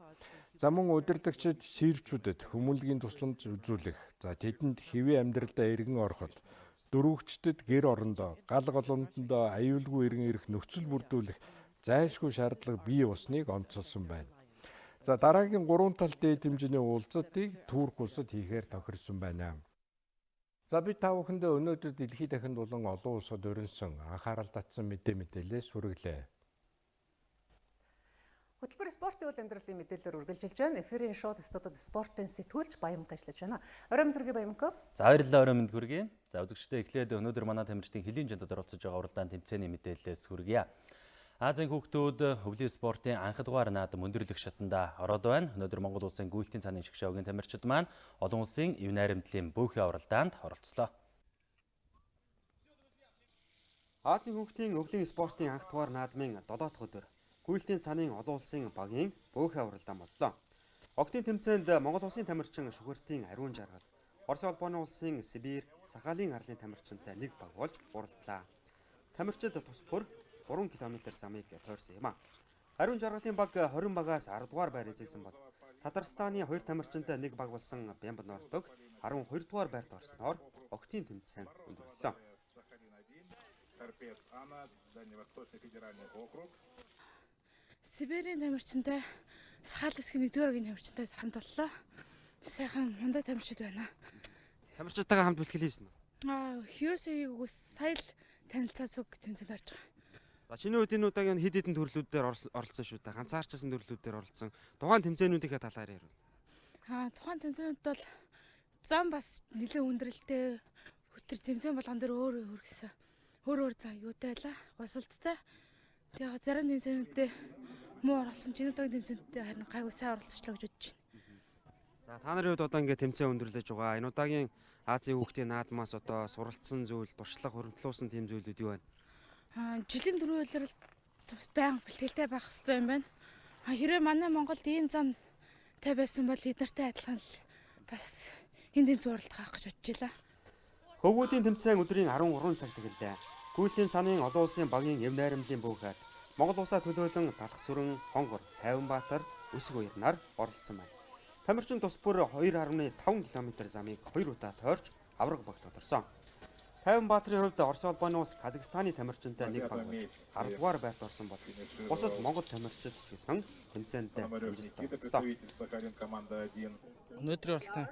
За мөн удирдагчид сирчүүдэд хүмүүнлэгийн тусламж үзүүлэх, за тэдэнд хэвийн амьдралдаа эргэн ороход, дөрвөгчдөд гэр орондоо, гал голомтондоо аюулгүй эргэн ирэх нөхцөл бүрдүүлэх зайлшгүй шаардлага бий болсныг онцолсон байна. За дараагийн 3 тал дээд хэмжээний уулзалтыг Турк улсад хийхээр тохирсон байна. За би та бүхэндээ өнөөдөр дэлхийд дахинд болон олон улсад өрнсөн анхаарал татсан мэдээлэлээс хүргэлээ. Хөтөлбөр спортын үйл амьдралын мэдээлэлээр үргэлжилж байна. Эфирийн шоуд студид спортын сэтгүүлч Баямг ажиллаж байна. Орой мэнд хүргэе Баямг. За баярлалаа орой мэнд хүргэе. За үзэгчдээ эхлээд өнөөдөр манай тамирчдын хөлийн жандад оролцож байгаа уралдаан тэмцээний мэдээлэлээс хүргэе. Азийн хүүхдүүд хөвлийн спортын анх дугаар наадам өндөрлөх шатанда ороод байна. Өнөөдөр Монгол улсын гүйлтийн цааны шгшөөгийн тамирчид маань олон улсын ив найрамдлын бөөхөн уралдаанд оролцлоо. Азийн хүүхдийн өвлийн спортын анх дугаар наадмын 7 дахь өдөр гүйлтийн цааны олон улсын багийн бөөхөн уралдаан боллоо. Октын тэмцээнд Монгол улсын тамирчин шүхэртийн ариун жаргал, Орос улбооны улсын Сибирь, Сахалин арлын тамирчинтай нэг баг болж уралдлаа. Тамирчид тус бүр 3 км замыг тойрсон юм а. Ариун жаргалын баг 20 багаас 10 дугаар байр эзэлсэн бол Татарстаны 2 тамирчинтай нэг баг болсон МЮОНРТ-г 12 дугаар байрт орсноор октын тэмцээн өндөрлөө. Сибирийн тамирчинтай Сахал хэсгийн 1-р огийн тамирчинтай хамт боллоо. Сайхан мундаг тамирчид байна. Тамирчидтайгаа хамт бэлтгэл хийсэн үү? Ерөөсөө үгүйс сая л танилцаа цуг тэмцээнд орж байгаа. За шинэ үед энэ удаагийн хэд хэдэн төрлүүдээр оролцсон шүү дээ. Ганцаарчсан төрлүүдээр оролцсон. Тухайн тэмцээнүүдийнхээ талаар ярив. Тухайн тэмцээнүүд бол зам бас нэлээд өндөрлөлттэй. Хөтөр тэмцээн болгон дээр өөр гэсэн. Өөр зам юутай байлаа. Гусалттай. Тэгээ зарим тэмцээнүүдээ муу оролцсон чинь удаагийн тэмцээнд харин гайгүй сайн оролцчихлоо гэж бодож байна. За та нарын хувьд одоо ингээд тэмцээн өндөрлөж байгаа. Энэ удаагийн Азийн хүүхдийн наадмаас одоо суралцсан зүйл, туршлага хөрөнгөлүүлсэн тийм зүйлүүд юу байна? Жилийн дөрвөн үйлрэл байнга бэлтгэлтэй байх хэрэгтэй юм байна. Хэрвээ манай Монголд ийм зам тай байсан бол эднэртэй адилхан л бас энэ тэмцээн оролцох байх гэж бодож байна. Хөвгүүдийн тэмцээн өдрийн 13 цаг тэгэлээ. Гүйлийн цанын олон улсын багийн эв найрамдлын бөөхөд Монгол улсаа төлөөлөн Талхсүрэн, Хонгор, Тайванбаатар, Өсөг уярнаар оролцсон байна. Тамирчин тус бүр 2.5 км замыг 2 удаа тойрч авраг баг тодорсон. Тайванбаатарын хувьд Орос улбаны улс Казахстаны тамирчинтай нэг баг болж 10 дугаар байрт орсон бол бусад Монгол тамирчид ч гэсэн тэмцээнд амжилттай боллоо. Өнөөдрийн оролтын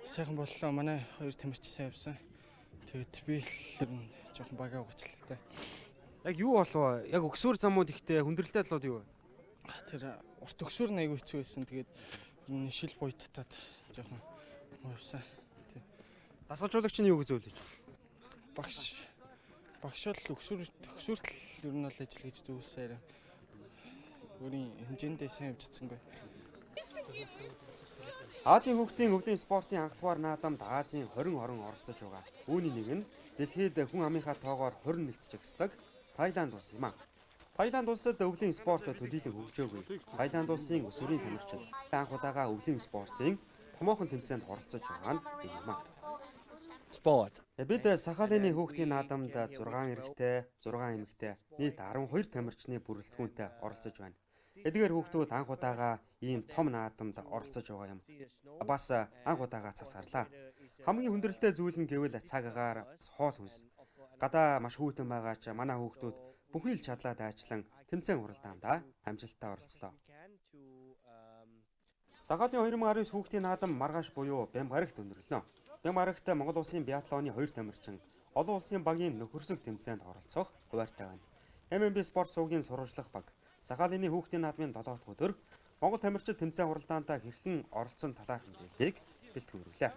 сайхан боллоо. Манай хоёр тамирчин сайн явсан. Тэгээд би л жоохон багаа угчлалтай. Яг юу болов? Яг өксөр замууд ихтэй хүндрэлтэй талууд юу вэ? Тэр урт өксөр нь аягүй хэцүү байсан. Тэгээд шил буйтаад жоохон явсан. Дасгалжуулагч нь юу гэж зөвлөж? Багш бол өксөрт л ер нь л ажил гэж зөвлөсээр өөрийн хэмжээндээ сайн явжсангүй. Азийн хүүхдийн өвлийн спортын анх дугаар наадамд Азийн 20 орон оролцож байгаа. Үүний нэг нь дэлхийд хүн амынхаа тоогоор 21-т жагсдаг Таиланд улс юм а. Таиланд улсад өвлийн спорт төдийлөг хөгжөөгүй. Таиланд улсын өсвөрийн тамирчид анх удаага өвлийн спортын томоохон тэмцээнд оролцож байгаа нь юм а. Спорт. Бид Сахалины хүүхдийн наадамд 6 эрэгтэй, 6 эмэгтэй, нийт 12 тамирчны бүрэлдэхүүнтэй оролцож байна. Эдгээр хүүхдүүд анх удаага ийм том наадамд оролцож байгаа юм. Бас анх удаага цас харлаа. Хамгийн хүндрэлтэй зүйл нь гэвэл цаг агаар хоол хүнс. Гадаа маш хүйтэн байгаа ч манай хүүхдүүд бүхий л чадлаа дайчлан тэмцээн уралдаанд амжилттай оролцлоо. Сахалын 2019 хүүхдийн наадам маргааш буюу Бямгарагт өндөрлөнө. Бямгарагт Монгол улсын биатлоны 2 тамирчин олон улсын багийн нөхөрсөг тэмцээнд оролцох хуваартай байна. ММБ спорт сувгийн сурвалжлах баг Сахалины хүүхдийн наадмын 7 дахь өдөр Монгол тамирчид тэмцээн уралдаанд хэрхэн оролцсон талаарх мэдээллийг бэлтгэн хүргэлээ.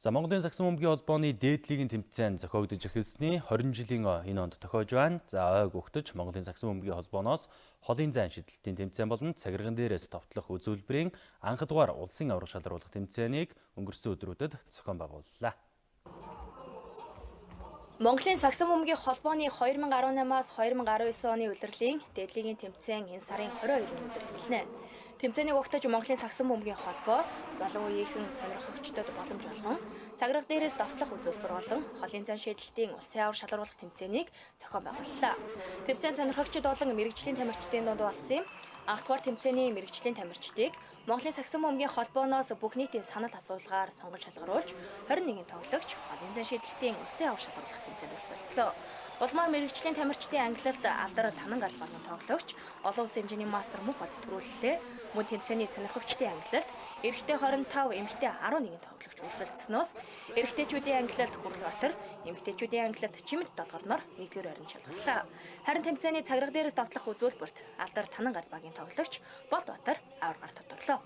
За Монголын Сагсан бөмбөгийн холбооны дээдлигийн тэмцээн зохиогдож эхэлсний 20 жилийн энэ онд тохиож байна. За ойг өгтөж Монголын Сагсан бөмбөгийн холбооноос холын зайн шидэлтийн тэмцээн болон цагирган дээрээс товтлох үзүүлбэрийн анх дугаар улсын аврах шалгаруулах тэмцээнийг өнгөрсөн өдрүүдэд зохион байгууллаа. Монголын Сагсан бөмбөгийн холбооны 2018-аас 2019 оны улирлын дээдлигийн тэмцээн энэ сарын 22-ны өдөр эхэлнэ. Тэмцээнийг угтаж Монголын Сагсан бөмбөгийн холбоо залуу үеийнхэн сонирхогчдод боломж болгон цагирга дээрээс давтлах үзүүлбэр болон холын зайн шийдэлтийн улсын аврах шалгаруулах тэмцээнийг зохион байгууллаа. Тэмцээн сонирхогчид болон мэрэгжлийн тамирчдын дунд болсон анх дугаар тэмцээний мэрэгжлийн тамирчдыг Монголын Сагсан бөмбөгийн холбооноос бүх нийтийн санал асуулгаар сонгож шалгаруулж 21 тоглогч холын зайн шийдэлтийн улсын аврах шалгаруулах тэмцээнд боллоо. Улмаар мэрэгжлийн тамирчдын ангилалд алдар танан гал болон тоглогч олон улсын хэмжээний мастер мөх бод төрүүллээ. Мөн тэмцээний сонирхогчдын ангилалд эрэгтэй 25, эмэгтэй 11 тоглогч өрсөлдснөөс эрэгтэйчүүдийн ангилалд Хүрлбаатар, эмэгтэйчүүдийн ангилалд Чимэд долгорноор 1-р ойрон шалгарлаа. Харин тэмцээний цагирга дээрээс давтлах үзүүлбэрт алдар танан гал багийн тоглогч Болдбаатар аваргаар тодорлоо.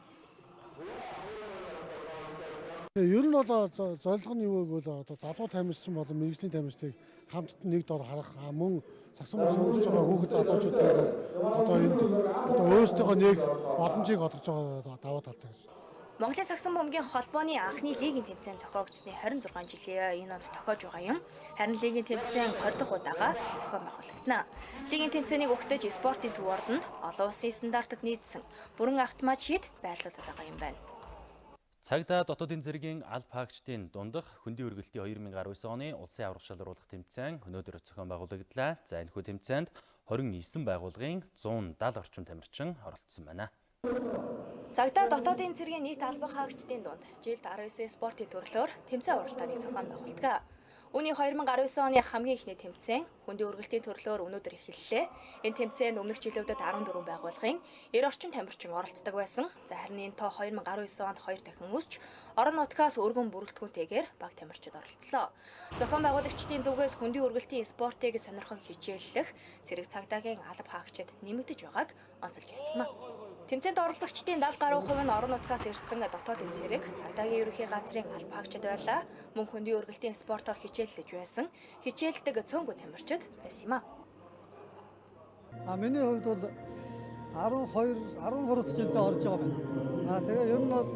Ер нь бол зорилго нь юу гэвэл одоо залуу тамирчин болон мэрэгжлийн тамирчдыг хамтд нэг дор харах мөн Сагсан бөмбөгийн сонсож байгаа хүүхэд залуучуудыг одоо энд одоо өөрсдийнхөө нэг боломжийг олгож байгаа даваа талтай гэж. Монголын Сагсан бөмбөгийн холбооны анхны лигийн тэмцээн зохиогдсны 26 жилийн энэ онд тохиож байгаа юм. Харин лигийн тэмцээн 20 дахь удаага зохион байгуулагдана. Лигийн тэмцээнийг угтаж спортын төв ордонд олон улсын стандартад нийцсэн бүрэн автомат шийд байрлуулдаг байгаа юм байна. Цагдаа дотоодын зэргийн алба хаагчдын дундах хөндийн үргэлтийн 2019 оны улсын аврах шалгаруулах тэмцээн өнөөдөр зохион байгуулагдлаа. За энэхүү тэмцээнд 29 байгууллагын 170 орчим тамирчин оролцсон байна. Цагдаа дотоодын зэргийн нийт алба хаагчдын дунд жилд 19 спортын төрлөөр тэмцээн уралдааныг зохион байгуулдаг. Үүний 2019 оны хамгийн ихний тэмцээн хөндийн үргэлтийн төрлөөр өнөөдөр эхэллээ. Энэ тэмцээнд өмнөх жилүүдэд 14 байгууллагын 90 орчим тамирчин оролцдог байсан. За харин энэ тоо 2019 онд 2 дахин өсч орон нутгаас өргөн бүрэлдэхүүнтэйгээр баг тамирчид оролцлоо. Зохион байгуулагчдын зүгээс хөндийн үргэлтийн спортыг сонирхон хичээллэх зэрэг цагдаагийн алба хаагчид нэмэгдэж байгааг онцолж байсан юм. Тэмцээнд оролцогчдын 70 гаруй хувь нь орон нутгаас ирсэн дотоодын зэрэг цагдаагийн ерөнхий газрын алба хаагчид байлаа. Мөн хөндийн үргэлтийн спортоор хичээллэж байсан хичээлдэг цөөнгүй тамирчид байсан юм а. Миний хувьд бол 13 жилдээ орж байгаа байна. Тэгээ ер нь бол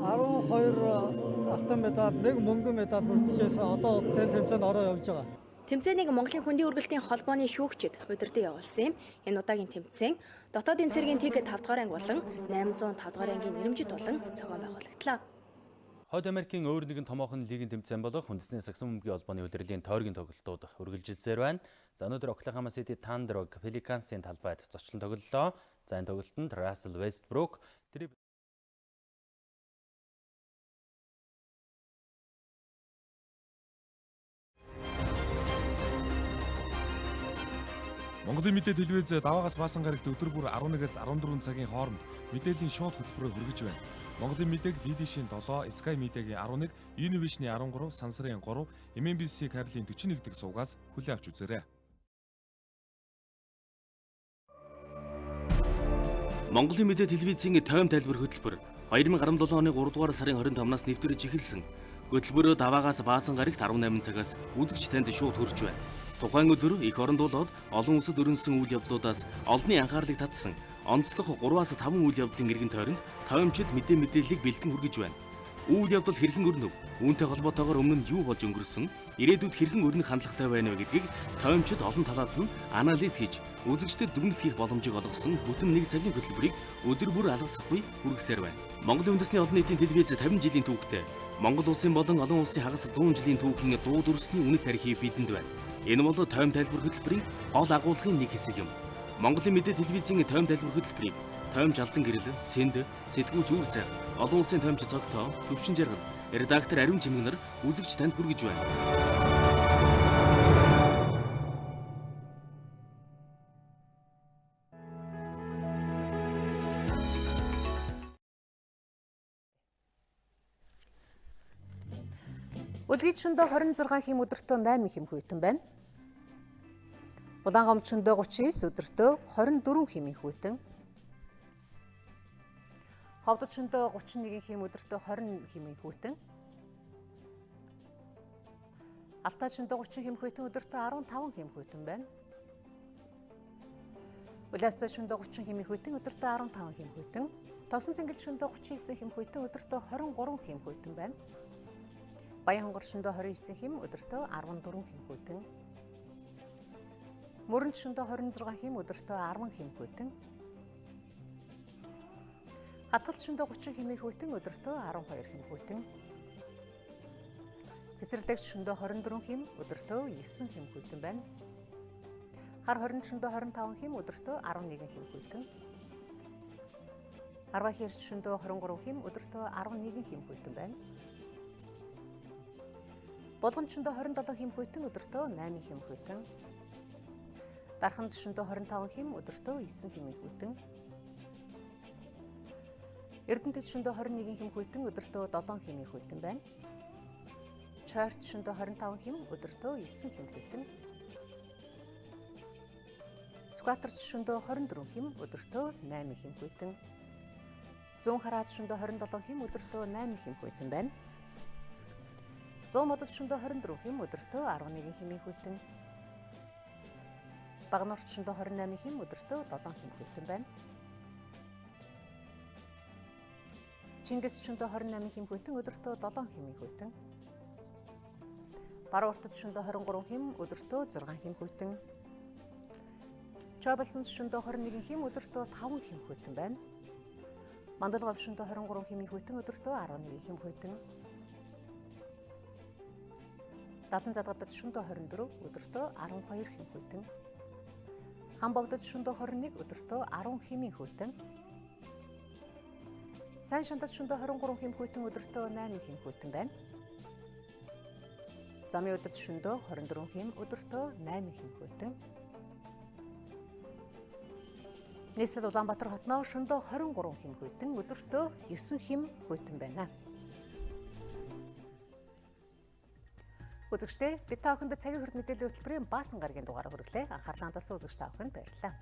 12 алтан медаль, 1 мөнгөн медаль хүртчихээс одоо бол тэмцээнд ороо явж байгаа. Тэмцээнийг Монголын хүндийн үргэлтийн холбооны шүүгчид удирдан явуулсан юм. Энэ удаагийн тэмцээн дотоодын цэргийн ТИГ 5 дугаар анги болон 805 дугаар ангийн нэрэмжит болон зохион байгуулагдлаа. Хойд Америкийн өөр нэгэн томоохон лигийн тэмцээн болох Үндэсний сагсан бөмбөгийн холбооны улирлын тойргийн тоглолтууд үргэлжилсээр байна. За өнөөдөр Oklahoma City Thunder Pelicans-ийн талбайд зочлон тоглолоо. За энэ тоглолтод Russell Westbrook Монголын мэдээ телевиз даваагаас баасан гарагт өдөр бүр 11-ээс 14 цагийн хооронд мэдээллийн шууд хөтөлбөрөөр хүргэж байна. Монголын мэдээг DD-шийн 7, Sky Media-гийн 11, Univision-ийн 13, Сансрын 3, MNBC кабелийн 41 дэх сувгаас хүлээн авч үзээрэй. Монголын мэдээ телевизийн тойм тайлбар хөтөлбөр 2017 оны 3 дугаар сарын 25-наас нэвтрэж эхэлсэн. Хөтөлбөрөө даваагаас баасан гарагт 18 цагаас үзэгч танд шууд хүрч байна. Тухайн өдөр эх оронд болоод олон улсад өрнөсөн үйл явдлуудаас олонний анхаарлыг татсан онцлог 3-5 үйл явдлын эргэн тойронд тоймчид мэдээллийг бэлтгэн хүргэж байна. Үйл явдал хэрхэн өрнөв? Үүнтэй холбоотойгоор өмнө нь юу болж өнгөрсөн? Ирээдүйд хэрхэн өрнөх хандлагатай байна вэ гэдгийг тоймчид олон талаас нь анализ хийж үзэгчдэд дүгнэлт хийх боломжийг олгосон бүтэн 1 цагийн хөтөлбөрийг өдөр бүр алгасахгүй хүргэсээр байна. Монголын үндэсний олон нийтийн телевиз 50 жилийн түүхтэй Монгол улсын болон олон улсын хагас 100 жилийн түүхийн дуу дүрсний үнэт тарихыг бидэнд байна. Энэ бол тойм тайлбар хөтөлбөрийн гол агуулгын нэг хэсэг юм. Монголын мэдээ телевизийн тойм тайлбар хөтөлбөрийг тойм жалдан гэрэл, цэнд, сэтгүүлч үр зайх, олон улсын тоймч цогтоо, төвшин жаргал, редактор Ариун Чимэг нар үзэгч танд хүргэж байна. Үлгийчөндөө 26 хим өдөртөө 8 хим хүйтэн байна. Улаангомчөндөө 39 өдөртөө 24 химийн хүйтэн. Ховдчөндөө 31 хим өдөртөө 20 химийн хүйтэн. Алтайчөндөө 30 хим хүйтэн өдөртөө 15 хим хүйтэн байна. Улаастайчөндөө 30 химийн хүйтэн өдөртөө 15 хим хүйтэн. Товсон цэнгэлчөндөө 39 хим хүйтэн өдөртөө 23 хим хүйтэн байна. Баян хонгорчондоо 29 хим өдөртөө 14 хим хүйтэн. Мөрөнчөндөө 26 хим өдөртөө 10 хим хүйтэн. Хатгалчондоо 30 химийн хүйтэн өдөртөө 12 хим хүйтэн. Цэцэрлэгчөндөө 24 хим өдөртөө 9 хим хүйтэн байна. Хар хоринчондоо 25 хим өдөртөө 11 хим хүйтэн. Арва хэрчөндөө 23 хим өдөртөө 11 хим хүйтэн байна. Болгончондоо 27 хим хүйтэн өдөртөө 8 хим хүйтэн. Дархандчондоо 25 хим өдөртөө 9 хим хүйтэн. Эрдэнэтчөндөө 21 хим хүйтэн өдөртөө 7 хим хүйтэн байна. Чойрчондоо 25 хим өдөртөө 9 хим хүйтэн. Скваторчондоо 24 хим өдөртөө 8 хим хүйтэн. Зүүн хараачондоо 27 хим өдөртөө 8 хим хүйтэн байна. Зүүн мододчондоо 24 хим өдөртөө 11 химийн хүйтэн. Багнуурчондоо 28 хим өдөртөө 7 хим хүйтэн байна. Чингисчондоо 28 хим хүйтэн өдөртөө 7 химийн хүйтэн. Барууртчондоо 23 хим өдөртөө 6 хим хүйтэн. Чабалсанчондоо 21 хим өдөртөө 5 хим хүйтэн байна. Мандалгавчондоо 23 химийн хүйтэн өдөртөө 11 хим хүйтэн. Далан задгадад шөндөө 24 өдөртөө 12 хим хүйтэн. Хамбогдод шөндөө 21 өдөртөө 10 химийн хүйтэн. Сайн шантад шөндөө 23 хим хүйтэн өдөртөө 8 хим хүйтэн байна. Замын удад шөндөө 24 хим өдөртөө 8 хим хүйтэн. Нийслэл Улаанбаатар хотноо шөндөө 23 хим хүйтэн өдөртөө 9 хим хүйтэн байна. Үзэгчдээ бид та бүхэнд цагийн хүрд мэдээллийн хөтөлбөрийн баасан гарагийн дугаараар хүргэлээ. Анхаарлаа хандуулсан үзэгч та бүхэнд баярлалаа.